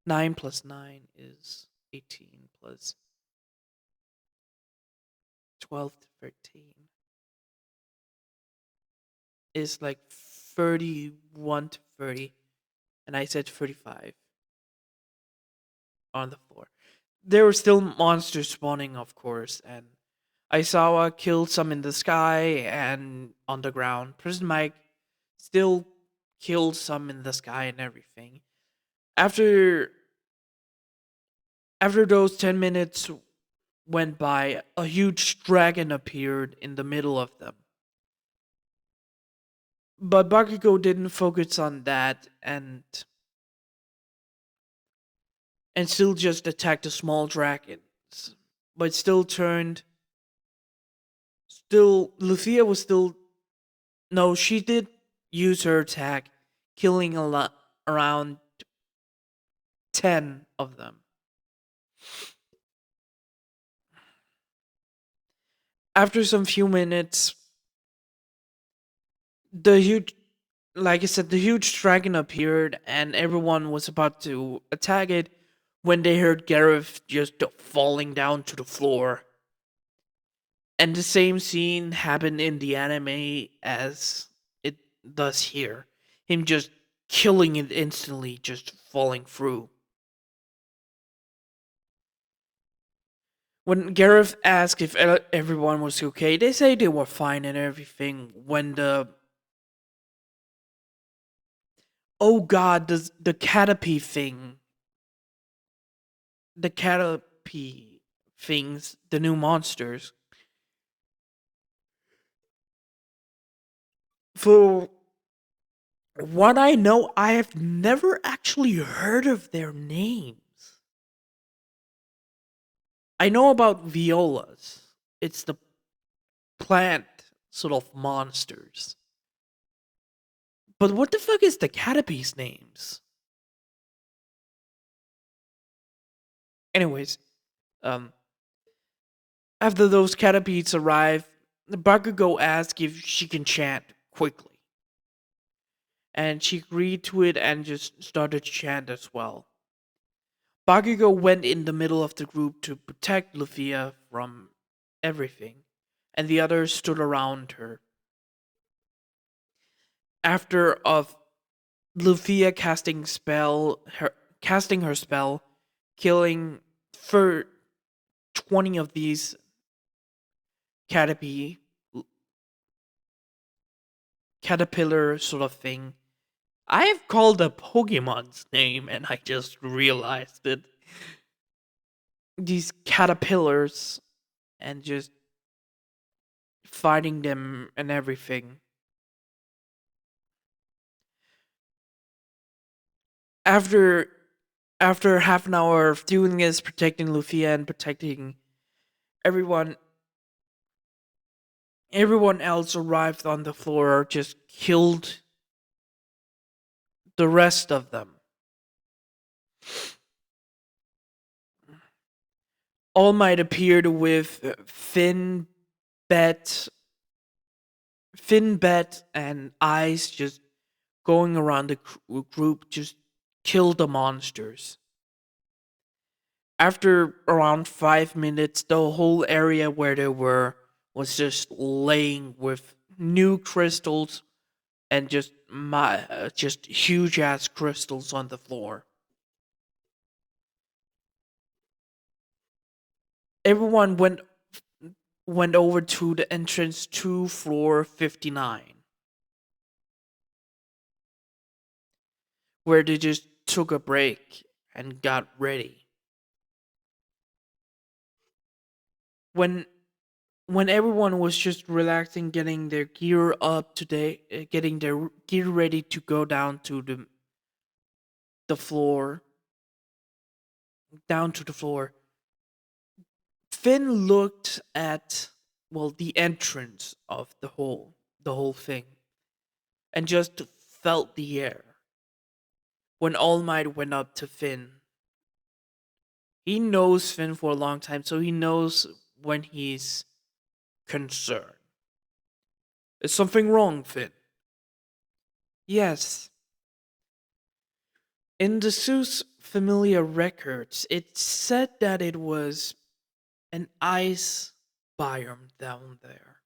9 plus 9 is 18 plus 12 to 13 is like 31 to 30. And I said 35 on the floor. There were still monsters spawning, of course, and Aisawa killed some in the sky and on the ground. Prison Mike still killed some in the sky and everything. After after those 10 minutes went by, a huge dragon appeared in the middle of them. But Bakugo didn't focus on that and still just attacked the small dragons. But still turned still Lucia was still no, she did use her attack, killing a lot around 10 of them. After some few minutes, the huge like I said, the huge dragon appeared and everyone was about to attack it when they heard Gareth just falling down to the floor. And the same scene happened in the anime as it does here. Him just killing it instantly, just falling through. When Gareth asked if everyone was okay, they say they were fine and everything. When the oh god, the Caterpie thing, the Caterpie things, the new monsters. For what I know, I have never actually heard of their names. I know about violas. It's the plant sort of monsters. But what the fuck is the Caterpie's names? Anyways, um, after those Caterpies arrive, Bakugo asks if she can chant quickly. And she agreed to it and just started to chant as well. Bakugo went in the middle of the group to protect Lufia from everything, and the others stood around her. After of Lufia casting her spell, killing for 20 of these caterpie caterpillar sort of thing. I have called a Pokemon's name and I just realized it. These caterpillars and just fighting them and everything. After after half an hour of doing this, protecting Lufia and protecting everyone, everyone else arrived on the floor, just killed the rest of them. All Might appeared with Bet, Finn, Bet, and Eyes just going around the group, just kill the monsters. After around 5 minutes, the whole area where they were was just laying with new crystals and just huge ass crystals on the floor. Everyone went over to the entrance to floor 59, where they just took a break and got ready. When when everyone was just relaxing, getting their gear up today, getting their gear ready to go down to the floor, down to the floor, Finn looked at the entrance of the whole thing and just felt the air. When All Might went up to Finn, he knows Finn for a long time, so he knows when he's concerned. Is something wrong, Finn? Yes. In the Zeus familiar records, it said that it was an ice biome down there.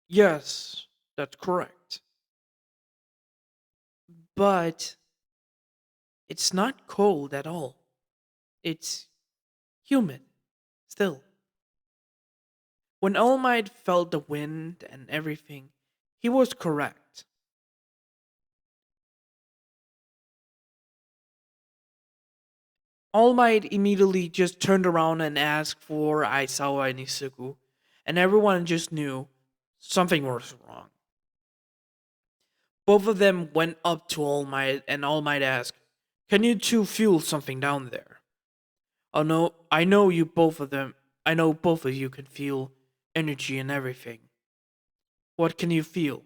Yes, that's correct. But it's not cold at all. It's humid still. When All Might felt the wind and everything, he was correct. All Might immediately just turned around and asked for Aizawa and Isuku, and everyone just knew something was wrong. Both of them went up to All Might, and All Might asked, "Can you two feel something down there? Oh no, I know you both of them. I know both of you can feel energy and everything. What can you feel?"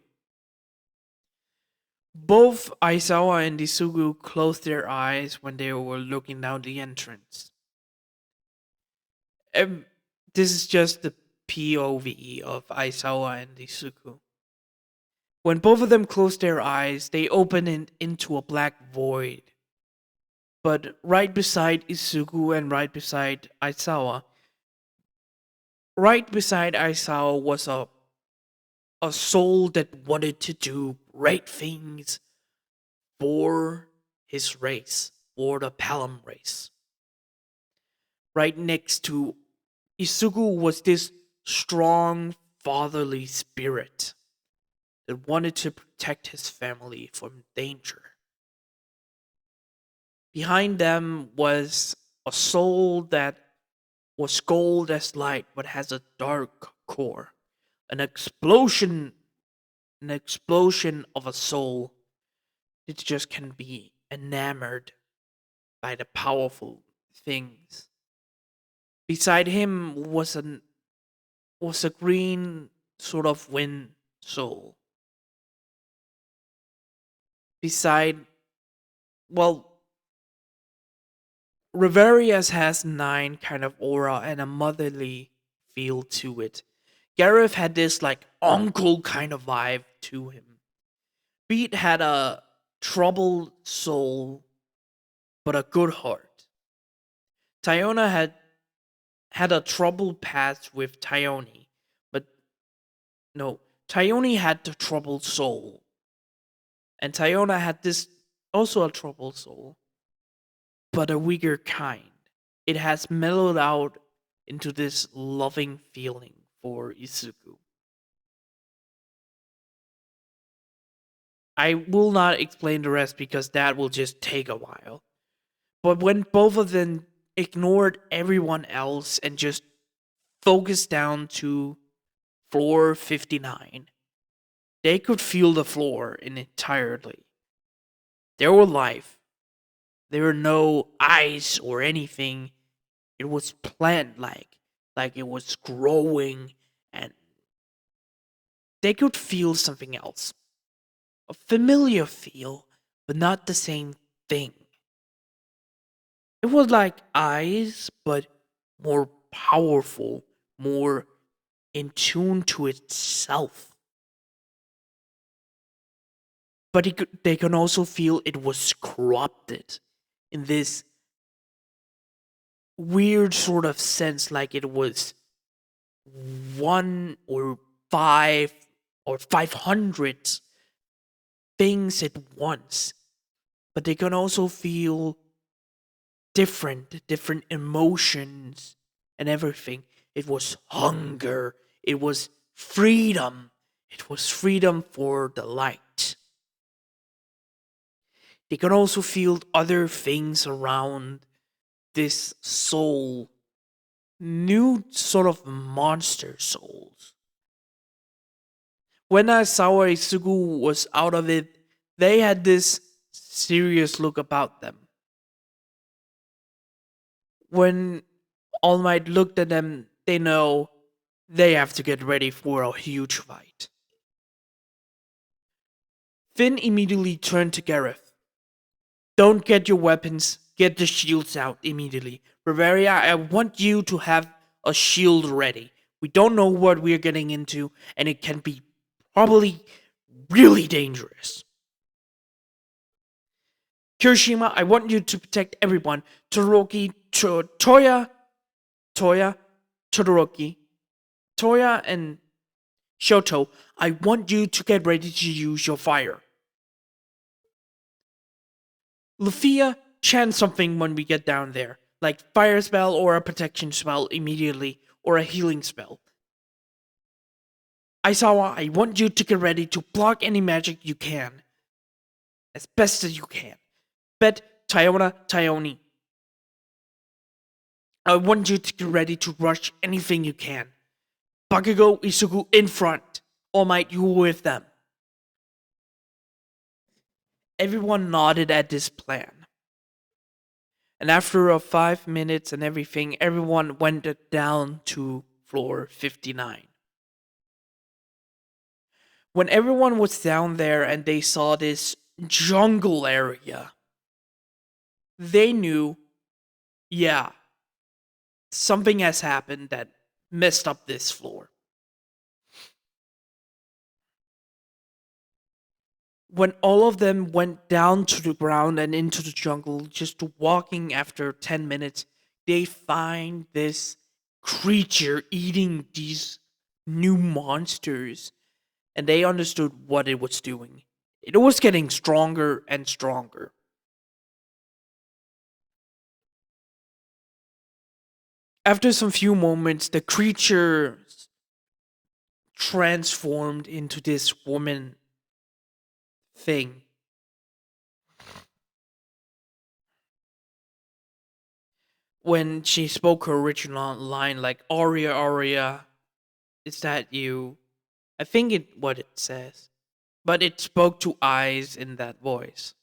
Both Aizawa and Isugu closed their eyes when they were looking down the entrance. Um, this is just the POV of Aizawa and Isugu. When both of them closed their eyes, they opened it into a black void. But right beside Isugu and right beside Aizawa was a soul that wanted to do great things for his race, for the Pelham race. Right next to Isugu was this strong fatherly spirit that wanted to protect his family from danger. Behind them was a soul that was gold as light but has a dark core. An explosion an explosion of a soul that just can be enamored by the powerful things. Beside him was a green sort of wind soul. Beside, well, Riverius has 9 kind of aura and a motherly feel to it. Gareth had this like uncle kind of vibe to him. Beat had a troubled soul but a good heart. Tyona had a troubled past with Tyone, but no, Tyone had the troubled soul. And Tyona had this also a troubled soul, but a weaker kind. It has mellowed out into this loving feeling for Isuku. I will not explain the rest because that will just take a while. But when both of them ignored everyone else and just focused down to floor 59, they could feel the floor in entirely. There were life. There were no ice or anything. It was plant like it was growing, and they could feel something else. A familiar feel, but not the same thing. It was like ice, but more powerful, more in tune to itself. But they can also feel it was corrupted in this weird sort of sense, like it was one or five or 500 things at once. But they can also feel different emotions and everything. It was hunger, it was freedom, it was freedom for the light. They can also feel other things around this soul, new sort of monster souls. When Asawa Isugu was out of it, they had this serious look about them. When All Might looked at them, they know they have to get ready for a huge fight. Finn immediately turned to Gareth. "Don't get your weapons, get the shields out immediately. Bavaria, I want you to have a shield ready. We don't know what we're getting into, and it can be probably really dangerous. Kirishima, I want you to protect everyone. Toroki, Toya, Todoroki, Toya, and Shoto, I want you to get ready to use your fire. Lufia, chant something when we get down there, like fire spell or a protection spell immediately, or a healing spell. Aizawa, I want you to get ready to block any magic you can, as best as you can. Bet Tayoni, I want you to get ready to rush anything you can. Bakugo, Isuku in front. All Might, you with them. Everyone nodded at this plan. And after 5 minutes and everything, everyone went down to floor 59. When everyone was down there and they saw this jungle area, they knew, yeah, something has happened that messed up this floor. When all of them went down to the ground and into the jungle, just walking after 10 minutes, they find this creature eating these new monsters, and they understood what it was doing. It was getting stronger and stronger. After some few moments, the creature transformed into this woman thing. When she spoke her original line, like Aria, Aria, is that you? I think it what it says, but it spoke to eyes in that voice.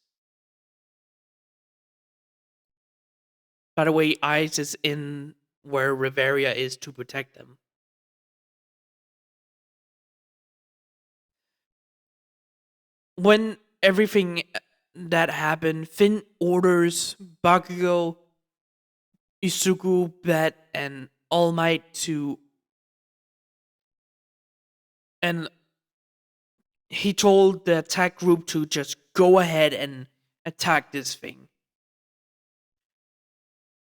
By the way, eyes is in where Riveria is to protect them. When everything that happened, Finn orders Bakugo, Isuku, Bet, and All Might to, and he told the attack group to just go ahead and attack this thing.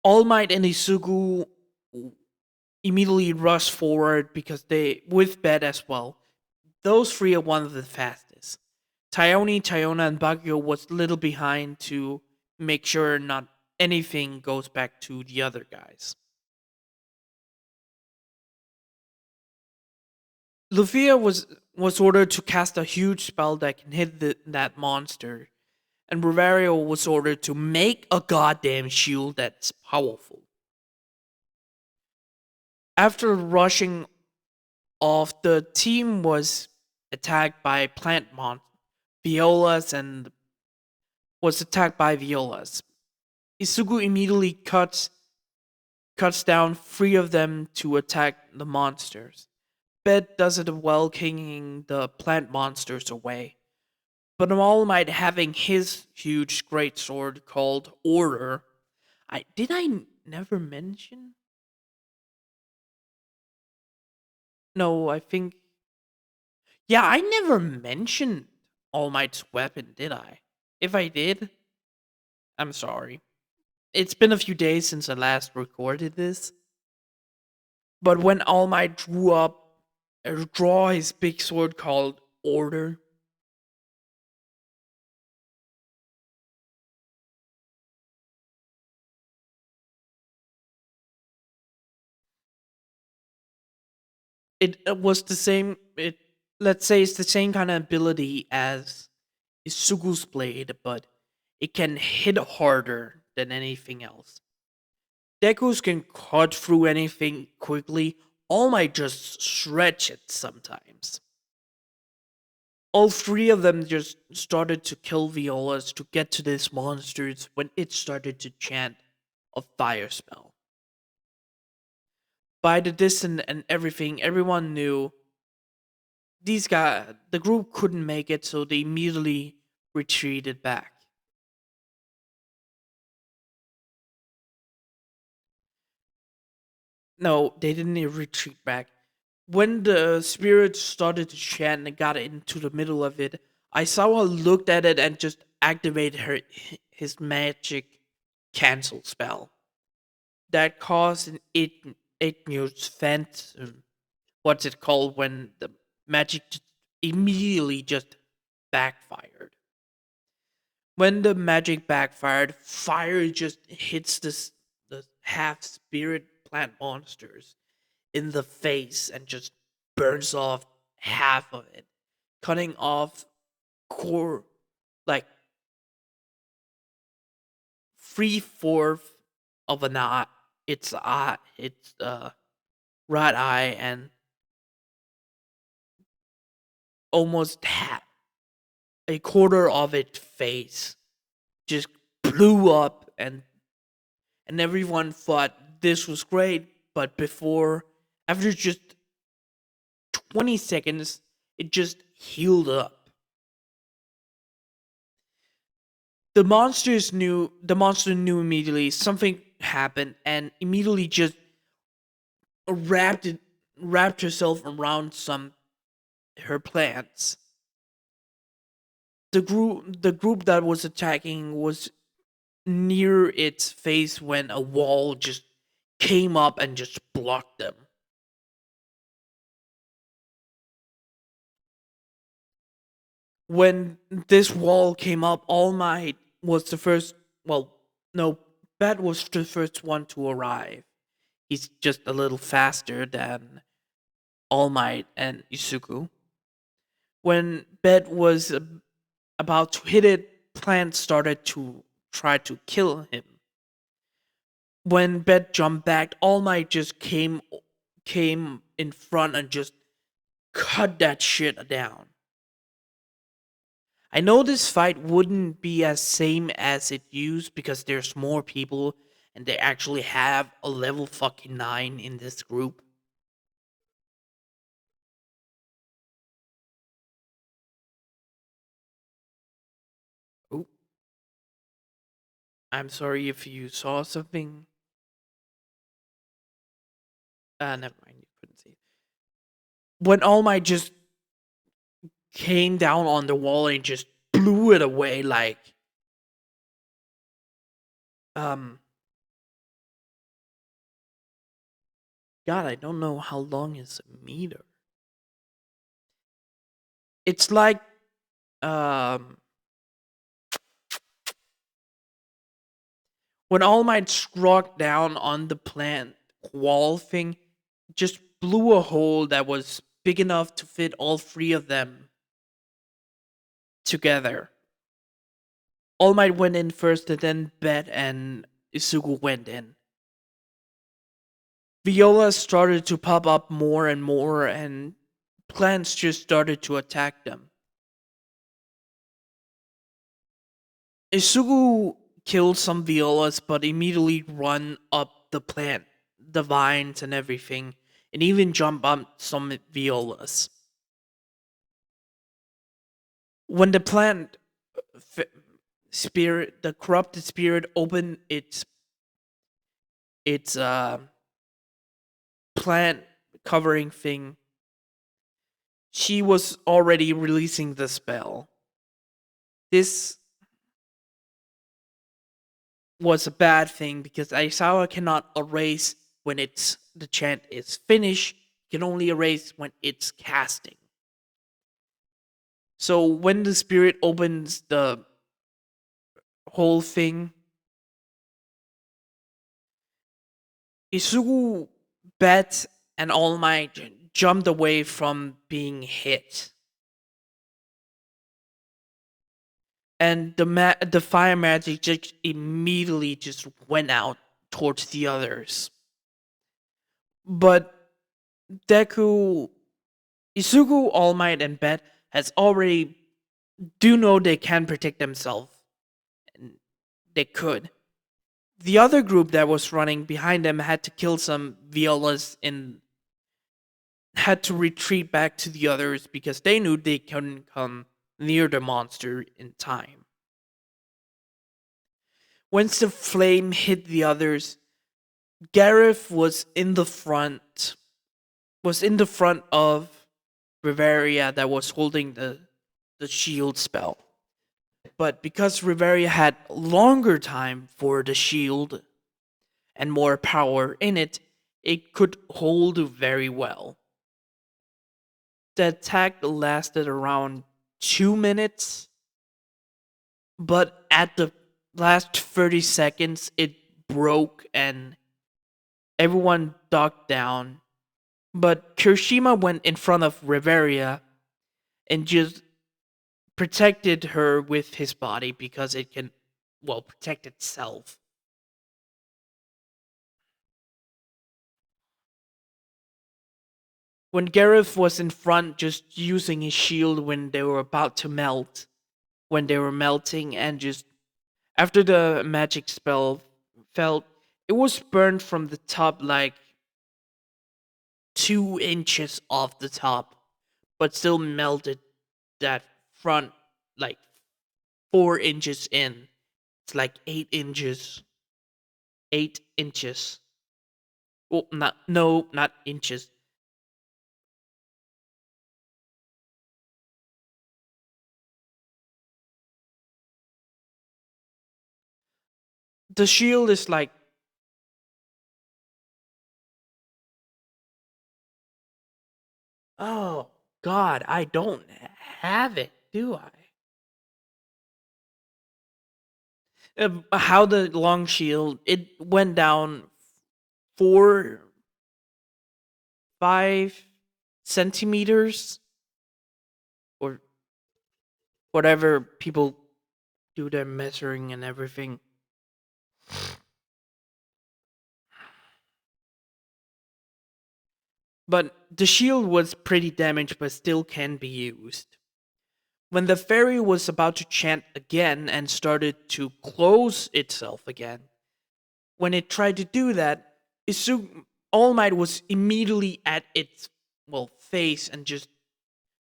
All Might and Isuku immediately rush forward because they, with Bet as well. Those three are one of the fastest. Tyone, Tyona, and Bakugo was little behind to make sure not anything goes back to the other guys. Lufia was ordered to cast a huge spell that can hit that monster, and Rivario was ordered to make a goddamn shield that's powerful. After rushing off, the team was attacked by plant violas and was attacked by violas. Isugu immediately cuts down three of them to attack the monsters. Bet does it well, kicking the plant monsters away. But All Might, having his huge great sword called Order, I never mention? No, I think, yeah, I never mentioned All Might's weapon, did I? If I did, I'm sorry. It's been a few days since I last recorded this. But when All Might draw his big sword called Order, it was the same. It Let's say it's the same kind of ability as Isugu's blade, but it can hit harder than anything else. Dekus can cut through anything quickly. All Might just stretch it sometimes. All three of them just started to kill violas to get to these monsters when it started to chant a fire spell. By the distance and everything, everyone knew the group couldn't make it, so they immediately retreated back. No, they didn't retreat back. When the spirits started to chant and got into the middle of it, Aisawa looked at it and just activated his magic cancel spell. That caused it igneous phantom. What's it called when the magic immediately just backfired? When the magic backfired, fire just hits the half spirit plant monsters in the face and just burns off half of it, cutting off core like 3/4 of an eye, its right eye, and almost half a quarter of its face just blew up, and everyone thought this was great, but after just 20 seconds, it just healed up. The monster knew immediately something happened and immediately just wrapped it wrapped herself around some her plants. The group that was attacking was near its face when a wall just came up and just blocked them. When this wall came up, All Might was the first. Well, no, Bat was the first one to arrive. He's just a little faster than All Might and Isuku. When Bet was about to hit it, Plant started to try to kill him. When Bet jumped back, All Might just came in front and just cut that shit down. I know this fight wouldn't be as same as it used because there's more people and they actually have a level fucking 9 in this group. Oh, I'm sorry if you saw something. Never mind, you couldn't see. When All Might just came down on the wall and just blew it away like um God, I don't know how long is a meter. It's like um when All Might struck down on the plant wall thing, just blew a hole that was big enough to fit all three of them together. All Might went in first, and then Bet and Isugu went in. Viola started to pop up more and more, and plants just started to attack them. Isugu killed some violas, but immediately run up the vines and everything, and even jump up some violas. When the the corrupted spirit, opened its plant covering thing, she was already releasing the spell. This was a bad thing because Aisawa cannot erase when the chant is finished. It can only erase when it's casting. So when the spirit opens the whole thing, Isugu, Bet, and All Might jumped away from being hit. And the fire magic just immediately just went out towards the others. But Deku, Isugu, All Might, and Bet has already do know they can protect themselves. And they could. The other group that was running behind them had to kill some violas and had to retreat back to the others because they knew they couldn't come near the monster in time. Once the flame hit the others, Gareth was in the front of Riveria that was holding the shield spell. But because Riveria had longer time for the shield and more power in it, it could hold very well. The attack lasted around 2 minutes, but at the last 30 seconds, it broke and everyone ducked down. But Kirishima went in front of Riveria and just protected her with his body because it can, well, protect itself. When Gareth was in front, just using his shield when they were about to melt, when they were melting, and just after the magic spell fell, it was burned from the top like 2 inches off the top, but still melted that front like 4 inches in. It's like 8 inches. 8 inches. Oh, not no, not inches. The shield is like, oh God, I don't have it, do I? How the long shield it went down 4, 5 centimeters, or whatever people do their measuring and everything. But the shield was pretty damaged, but still can be used. When the fairy was about to chant again and started to close itself again, when it tried to do that, All Might was immediately at its, well, face and just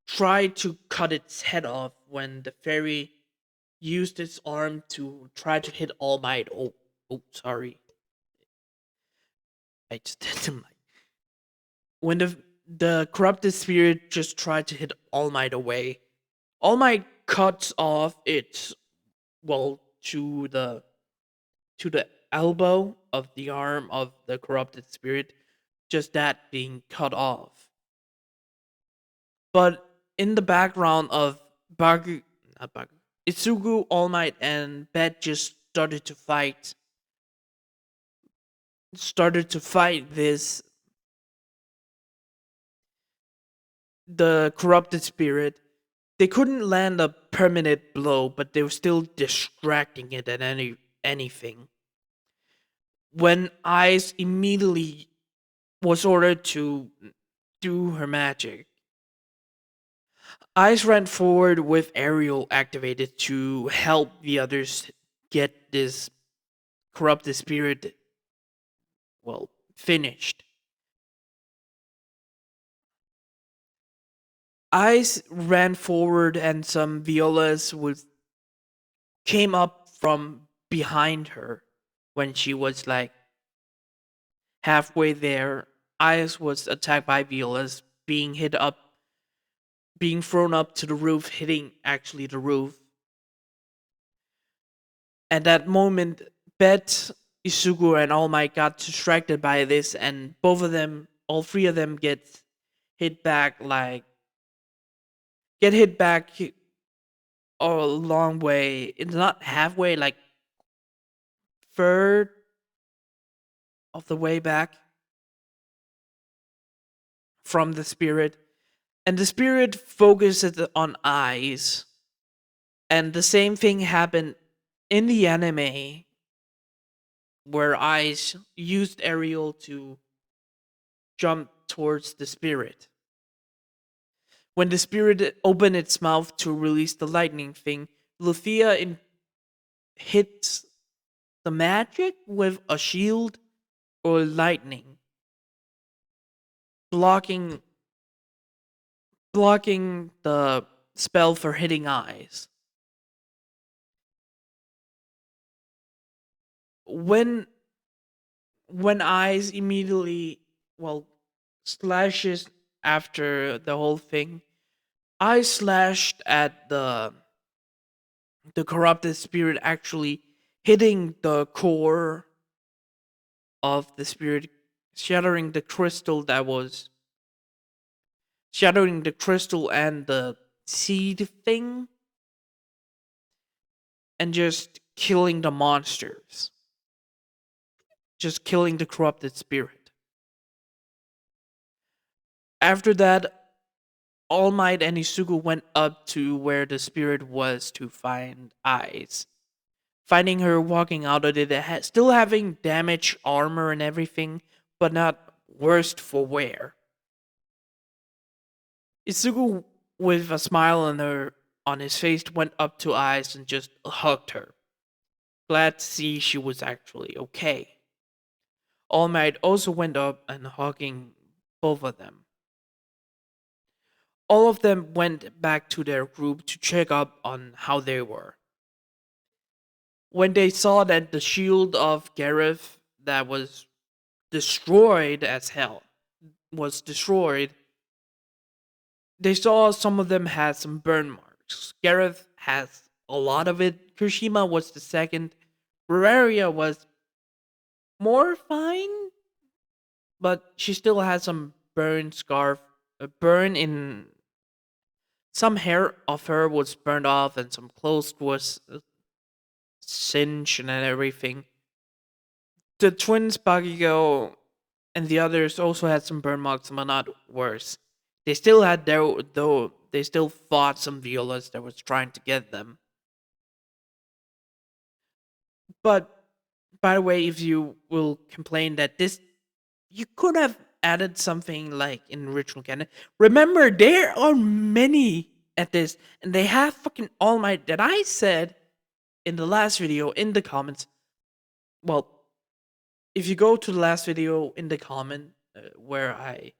tried to cut its head off when the fairy used its arm to try to hit All Might. Oh, sorry. I just did some like when the corrupted spirit just tried to hit All Might away. All Might cuts off its, well, to the elbow of the arm of the corrupted spirit, just that being cut off. But in the background of Bagu, not Bagu, Itsugu, All Might, and Bet just started to fight this the corrupted spirit. They couldn't land a permanent blow, but they were still distracting it at anything. When Ice immediately was ordered to do her magic, Ice ran forward with Aerial activated to help the others get this corrupted spirit, well, finished. Ice ran forward and some violas came up from behind her when she was like halfway there. Ice was attacked by violas, being thrown up to the roof, hitting actually the roof. At that moment, Bet, Isugu, and All Might got distracted by this, and both of them, all three of them, hit back like get hit back a long way. It's not halfway, like third of the way back from the spirit, and the spirit focuses on eyes. And the same thing happened in the anime where Eyes used Ariel to jump towards the spirit. When the spirit opened its mouth to release the lightning thing, Luthia hits the magic with a shield or lightning, blocking blocking the spell for hitting Eyes. When Eyes immediately, well, slashes after the whole thing, I slashed at the corrupted spirit, actually hitting the core of the spirit, shattering the crystal that was shattering the crystal and the seed thing, and just killing the monsters, just killing the corrupted spirit. After that, All Might and Isugu went up to where the spirit was to find Eyes. Finding her walking out of it, still having damaged armor and everything, but not worst for wear. Isugu, with a smile on his face, went up to Eyes and just hugged her. Glad to see she was actually okay. All Might also went up and hugging both of them. All of them went back to their group to check up on how they were. When they saw that the shield of Gareth that was destroyed as hell was destroyed, they saw some of them had some burn marks. Gareth has a lot of it. Kirishima was the second. Bavaria was more fine, but she still has some burn scarf, a burn in some hair of her was burned off, and some clothes was singed and everything. The twins, Bagigo, and the others also had some burn marks, but not worse. They still had their though. They still fought some violas that was trying to get them. But by the way, if you will complain that this, you could have added something like in original canon. Remember, there are many at this, and they have fucking All Might that I said in the last video in the comments. Well, if you go to the last video in the comment where I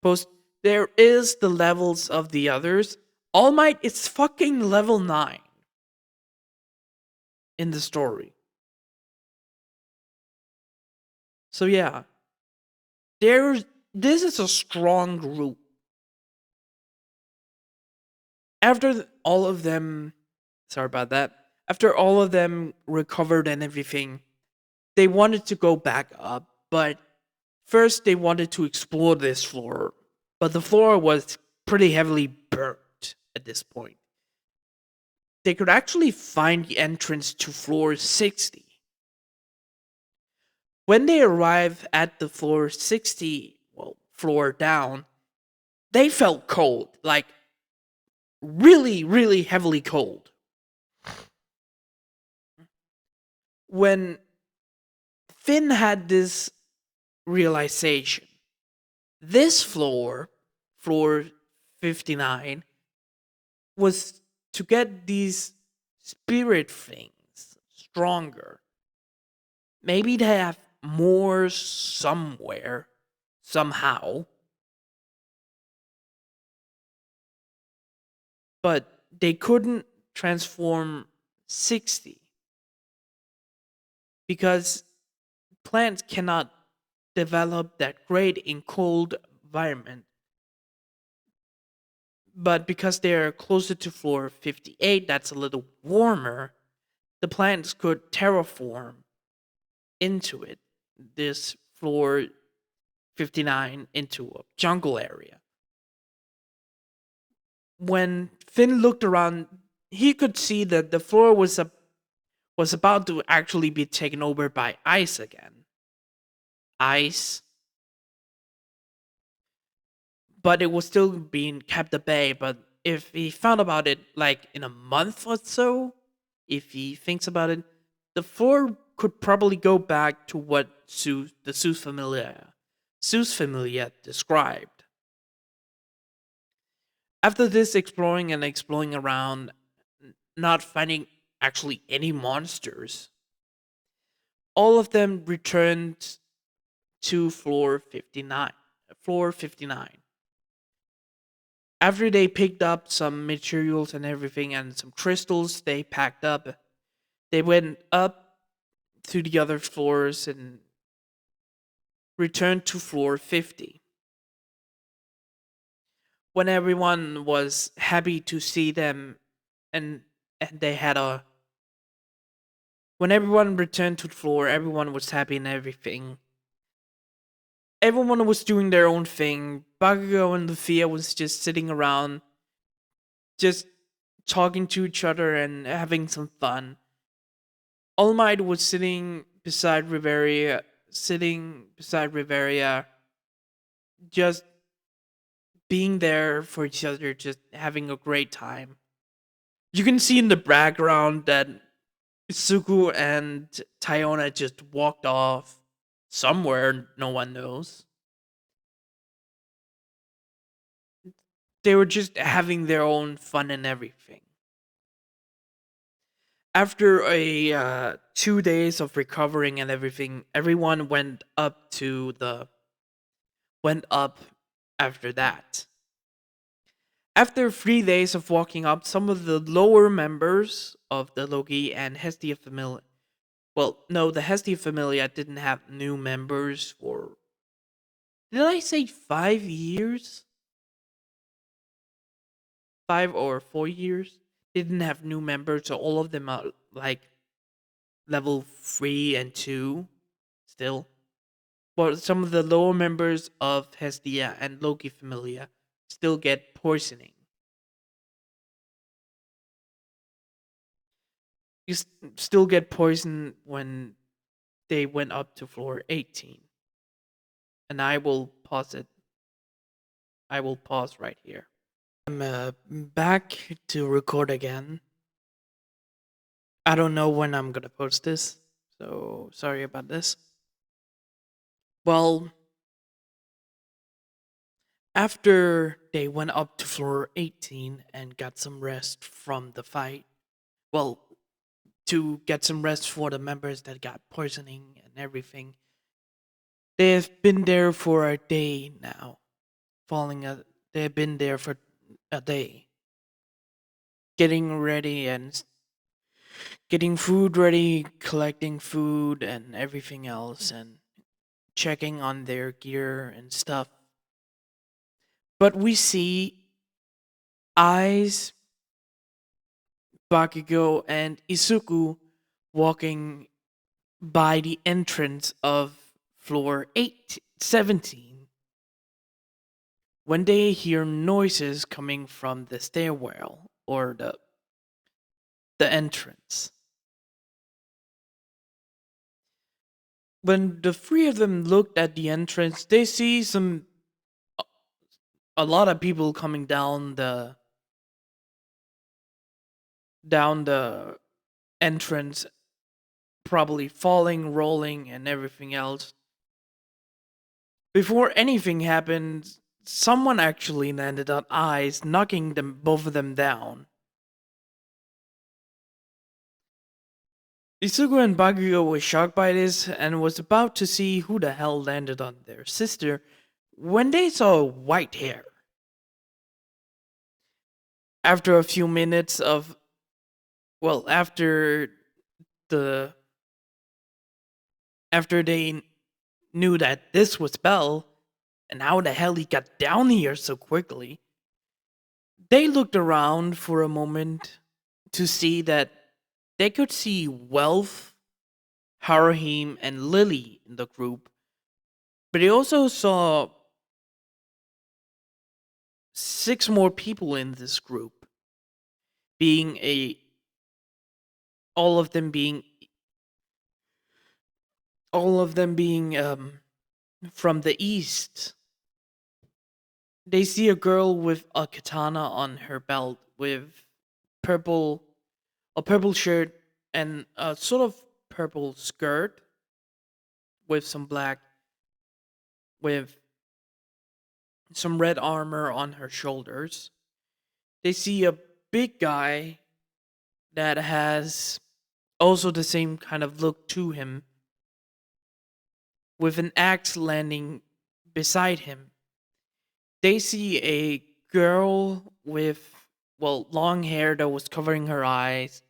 post, there is the levels of the others. All Might is fucking level 9 in the story. So yeah, there's this is a strong group. After all of them, sorry about that. After all of them recovered and everything, they wanted to go back up, but first they wanted to explore this floor. But the floor was pretty heavily burnt at this point. They could actually find the entrance to floor 60. When they arrived at the floor 60, well, floor down, they felt cold, like really, really heavily cold. When Finn had this realization, this floor, floor 59, was to get these spirit things stronger. Maybe they have more somewhere, somehow, but they couldn't transform 60 because plants cannot develop that great in cold environment. But because they're closer to floor 58, that's a little warmer, the plants could terraform into it, this floor 59, into a jungle area. When Finn looked around, he could see that the floor was about to actually be taken over by ice again. Ice, but it was still being kept at bay. But if he found about it like in a month or so, if he thinks about it, the floor could probably go back to what Zeus Familia described. After this exploring and exploring around, not finding actually any monsters, all of them returned to floor 59. Floor 59. After they picked up some materials and everything and some crystals they packed up, they went up to the other floors and returned to floor 50. When everyone was happy to see them and they had a when everyone returned to the floor, everyone was happy and everything. Everyone was doing their own thing. Bakugo and Luffy was just sitting around, just talking to each other and having some fun. All Might was sitting beside Riveria, just being there for each other, just having a great time. You can see in the background that Suku and Tayona just walked off somewhere, no one knows. They were just having their own fun and everything. After a 2 days of recovering and everything, everyone went up after that. After 3 days of walking up, some of the lower members of the Loki and Hestia Familia. Well, no, the Hestia Familia didn't have new members for. Did I say 5 years? 5 or 4 years? They didn't have new members, so all of them are like level 3 and 2 still. But some of the lower members of Hestia and Loki Familia still get poisoning. You still get poisoned when they went up to floor 18. And I will pause it. I will pause right here. I'm back to record again. I don't know when I'm gonna post this, so sorry about this. Well, after they went up to floor 18 and got some rest from the fight, well, to get some rest for the members that got poisoning and everything, they've been there for a day now. They've been there for a day, getting ready and getting food ready, collecting food and everything else, and checking on their gear and stuff. But we see Eyes, Bakugo, and Isuku walking by the entrance of floor 17 when they hear noises coming from the stairwell or the entrance. When the three of them looked at the entrance, they see a lot of people coming down the entrance, probably falling, rolling, and everything else. Before anything happened, someone actually landed on Eyes, knocking them both of them down. Isugu and Bakugo were shocked by this and was about to see who the hell landed on their sister when they saw white hair. After a few minutes of, well, the after they knew that this was Bell and how the hell he got down here so quickly, they looked around for a moment to see that they could see Wealth, Haruhim, and Lily in the group, but they also saw 6 more people in this group, being a all of them being from the east. They see a girl with a katana on her belt with purple a purple shirt and a sort of purple skirt with some black with some red armor on her shoulders. They see a big guy that has also the same kind of look to him with an axe landing beside him. They see a girl with, well, long hair that was covering her eyes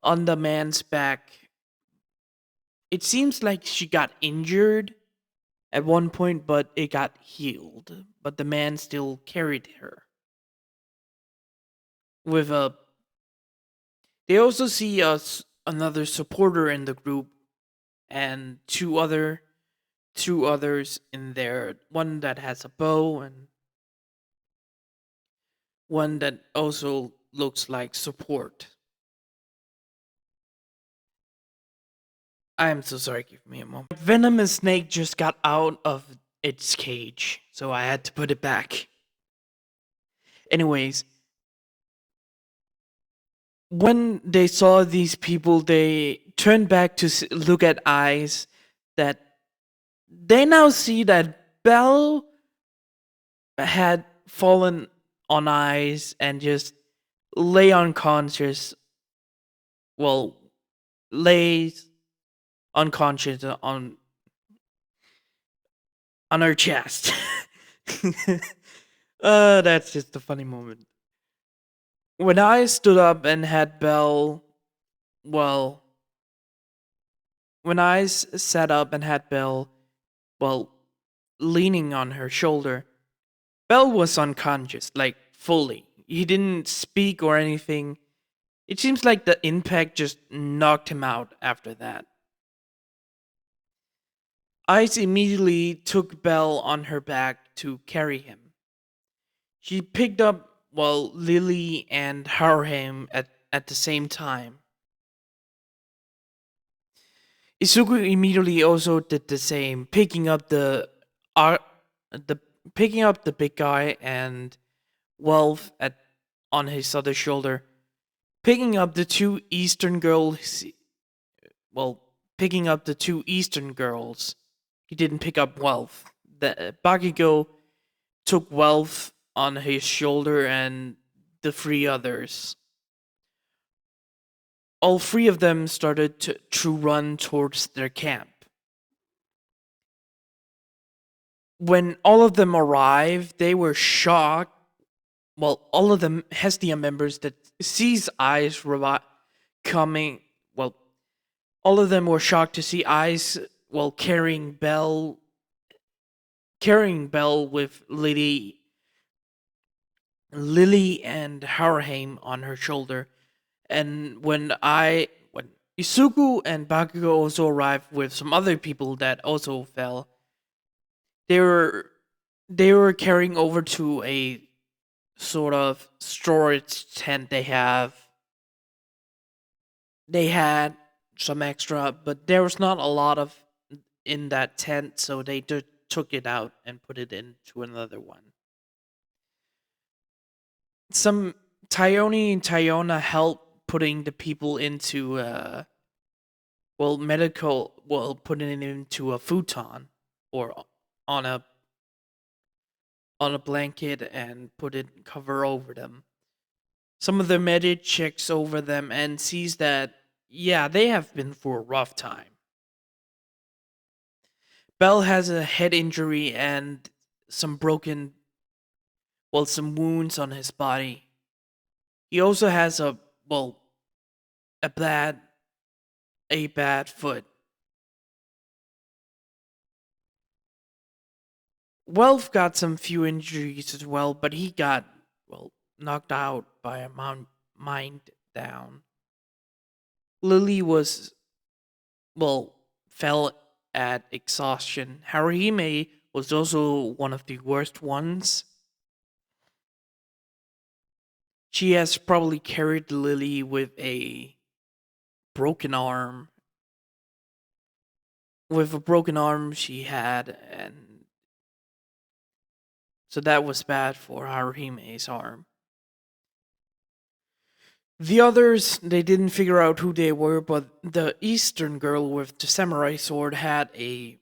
on the man's back. It seems like she got injured at one point, but it got healed. But the man still carried her. With a, they also see another supporter in the group and 2 other two others in there, one that has a bow and one that also looks like support. I am so sorry, give me a moment. Venomous snake just got out of its cage, so I had to put it back. Anyways, when they saw these people, they turned back to look at eyes that they now see that Belle had fallen on eyes and just lay unconscious. Well, lays unconscious on her chest. That's just a funny moment. When I stood up and had Belle, well, when sat up and had Belle, well, leaning on her shoulder, Belle was unconscious, like fully. He didn't speak or anything. It seems like the impact just knocked him out after that. Ice immediately took Belle on her back to carry him. She picked up, well, Lily and Harham at the same time. Izuku immediately also did the same, uh, the picking up the big guy and Wolf at on his other shoulder, picking up the two Eastern girls. Well, picking up the two Eastern girls. He didn't pick up Wolf. The Bakugo took Wolf on his shoulder and the three others. All three of them started to run towards their camp. When all of them arrived, they were shocked. Well, all of them Hestia members that sees Eyes coming. Well, all of them were shocked to see Eyes, well, carrying Belle with Lily and Harheim on her shoulder. And when Isuku and Bakugo also arrived with some other people that also fell, they were they were carrying over to a sort of storage tent they had some extra, but there was not a lot of in that tent, so they took it out and put it into another one. Some Tyone and Tyona helped putting the people into putting it into a futon or on a on a blanket and put it cover over them. Some of the medic checks over them and sees that yeah, they have been through a rough time. Bell has a head injury and some some wounds on his body. He also has well, a bad, a bad foot. Welf got some few injuries as well, but he got, well, knocked out by a mind down. Lily was, well, fell at exhaustion. Haruhime was also one of the worst ones. She has probably carried Lily with a broken arm. With a broken arm she had, and so that was bad for Haruhime's arm. The others, they didn't figure out who they were, but the Eastern girl with the samurai sword had a,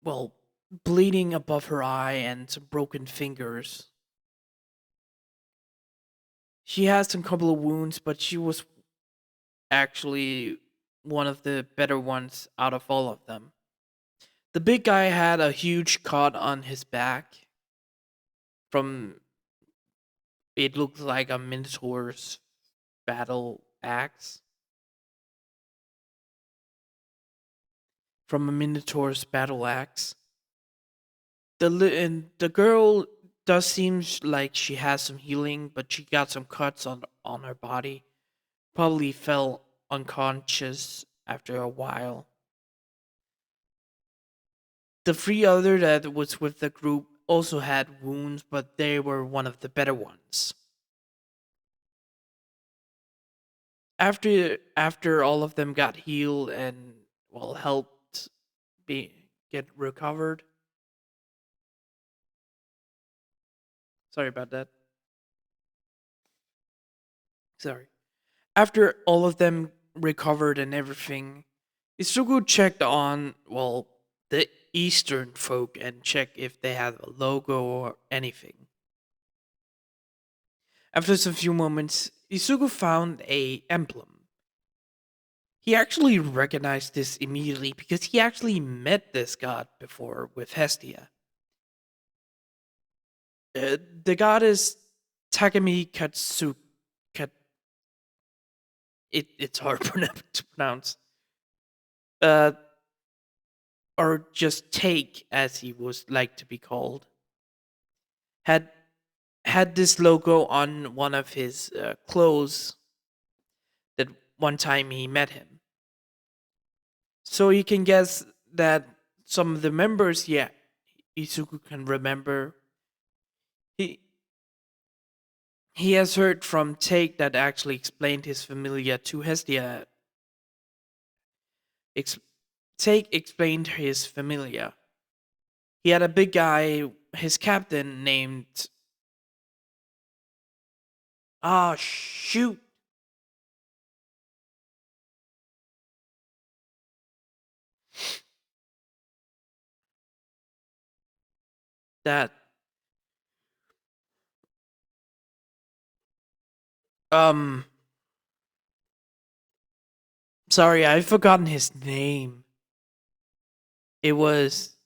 well, bleeding above her eye and some broken fingers. She has some couple of wounds, but she was actually one of the better ones out of all of them. The big guy had a huge cut on his back from, it looked like a Minotaur's battle axe. From a Minotaur's battle axe. And the girl does seems like she has some healing, but she got some cuts on her body. Probably fell unconscious after a while. The three other that was with the group also had wounds, but they were one of the better ones. After all of them got healed and well helped be get recovered. Sorry about that. Sorry. After all of them recovered and everything, Isugu checked on well the Eastern folk and checked if they had a logo or anything. After some few moments, Isugu found a emblem. He actually recognized this immediately because he actually met this god before with Hestia. The goddess Takemi Katsu. Kat, it's hard to pronounce. Uh, or just Take, as he was like to be called, had had this logo on one of his clothes that one time he met him. So you can guess that some of the members, yeah, Izuku can remember. He he has heard from Take that actually explained his familia to Hestia. Ex- Take explained his familia. He had a big guy, his captain named. Ah, shoot. That. Um. Sorry, I've forgotten his name. It was.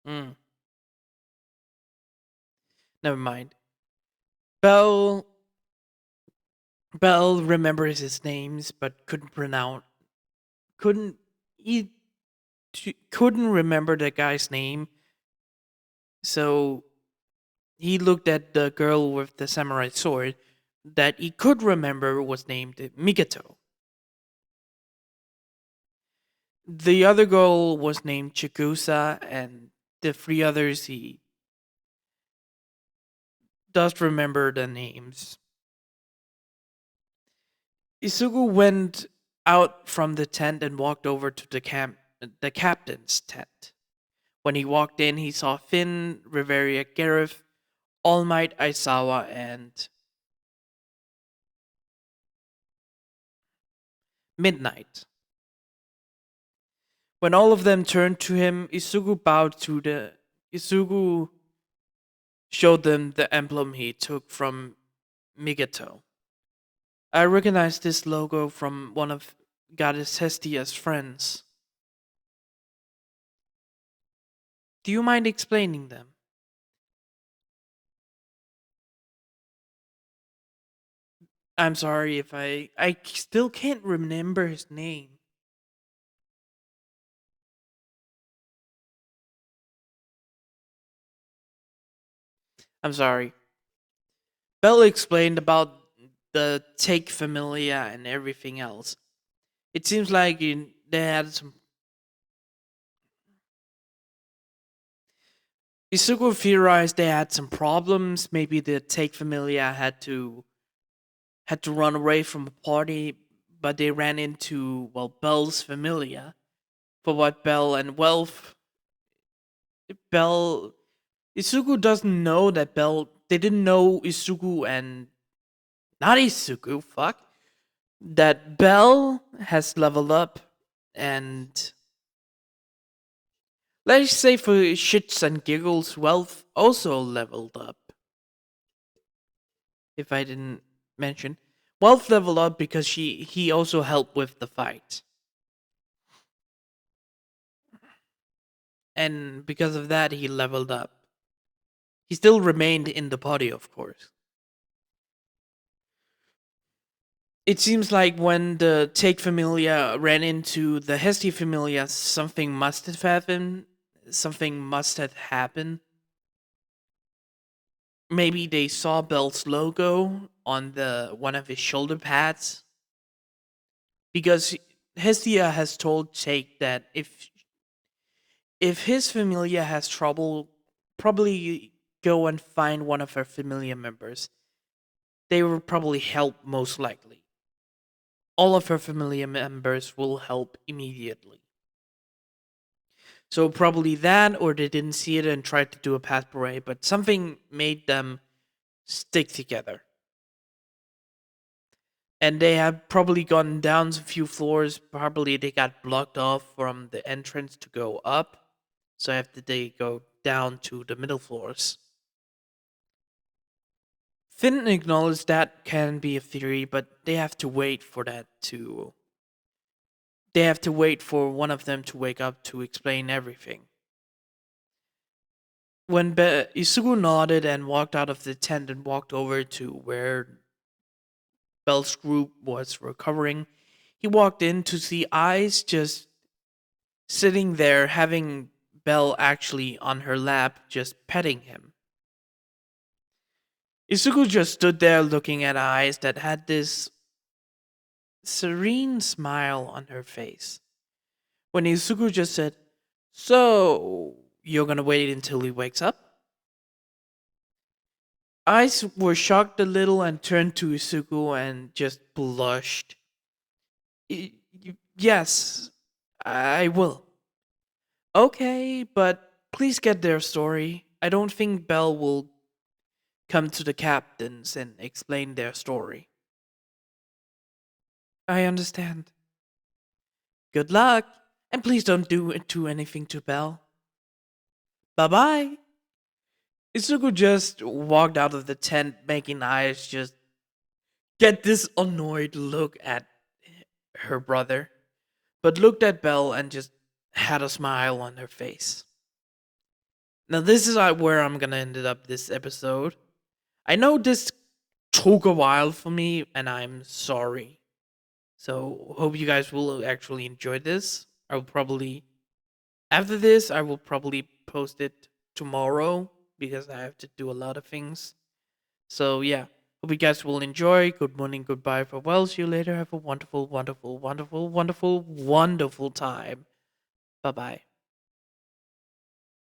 Mm, never mind. Bell. Bell remembers his names, but couldn't pronounce. Couldn't. He couldn't remember the guy's name. So he looked at the girl with the samurai sword that he could remember was named Migato. The other girl was named Chigusa, and the three others he does remember the names. Isugu went out from the tent and walked over to the captain's tent. When he walked in, he saw Finn, Riveria, Gareth, All Might, Aizawa, and Midnight. When all of them turned to him, Isugu showed them the emblem he took from Migato. I recognize this logo from one of Goddess Hestia's friends. Do you mind explaining them? I'm sorry if I still can't remember his name. I'm sorry. Bella explained about the take familia and everything else. It seems like they had some. Isuko theorized they had some problems. Maybe the take familia had to run away from a party, but they ran into well Bell's familia. For what Bell and Bell Isuku doesn't know that Bell. They didn't know Isuku and not Isuku. Fuck that Bell has leveled up, and let's say for shits and giggles, Wealth also leveled up. If I didn't mention, Wealth leveled up because he also helped with the fight, and because of that he leveled up. He still remained in the party, of course. It seems like when the Take Familia ran into the Hestia Familia, something must have happened. Something must have happened. Maybe they saw Bell's logo on the one of his shoulder pads because Hestia has told Jake that if his familia has trouble, probably go and find one of her familia members. They will probably help most likely. All of her familia members will help immediately. So probably that, or they didn't see it and tried to do a path parade, but something made them stick together. And they have probably gone down a few floors. Probably they got blocked off from the entrance to go up. So after they go down to the middle floors. Finn acknowledged that can be a theory, but they have to wait for that to. They have to wait for one of them to wake up to explain everything. When Isugu nodded and walked out of the tent and walked over to where Bell's group was recovering, he walked in to see Eyes just sitting there, having Belle actually on her lap, just petting him. Isugu just stood there looking at Eyes that had this serene smile on her face. When Isugu just said, "So, you're gonna wait until he wakes up?" Eyes were shocked a little and turned to Isugu and just blushed. Yes, I will." Okay, but please get their story. I don't think Belle will come to the captains and explain their story. I understand. Good luck, and please don't do anything to Belle. Bye bye. Isugu just walked out of the tent, making Eyes just get this annoyed look at her brother, but looked at Belle and just had a smile on her face. Now, this is where I'm gonna end it up this episode. I know this took a while for me, and I'm sorry. So, hope you guys will actually enjoy this. I will probably, after this, I will probably post it tomorrow because I have to do a lot of things. So, yeah, hope you guys will enjoy. Good morning, goodbye, farewell. See you later. Have a wonderful, wonderful, wonderful, wonderful, wonderful time. Bye bye.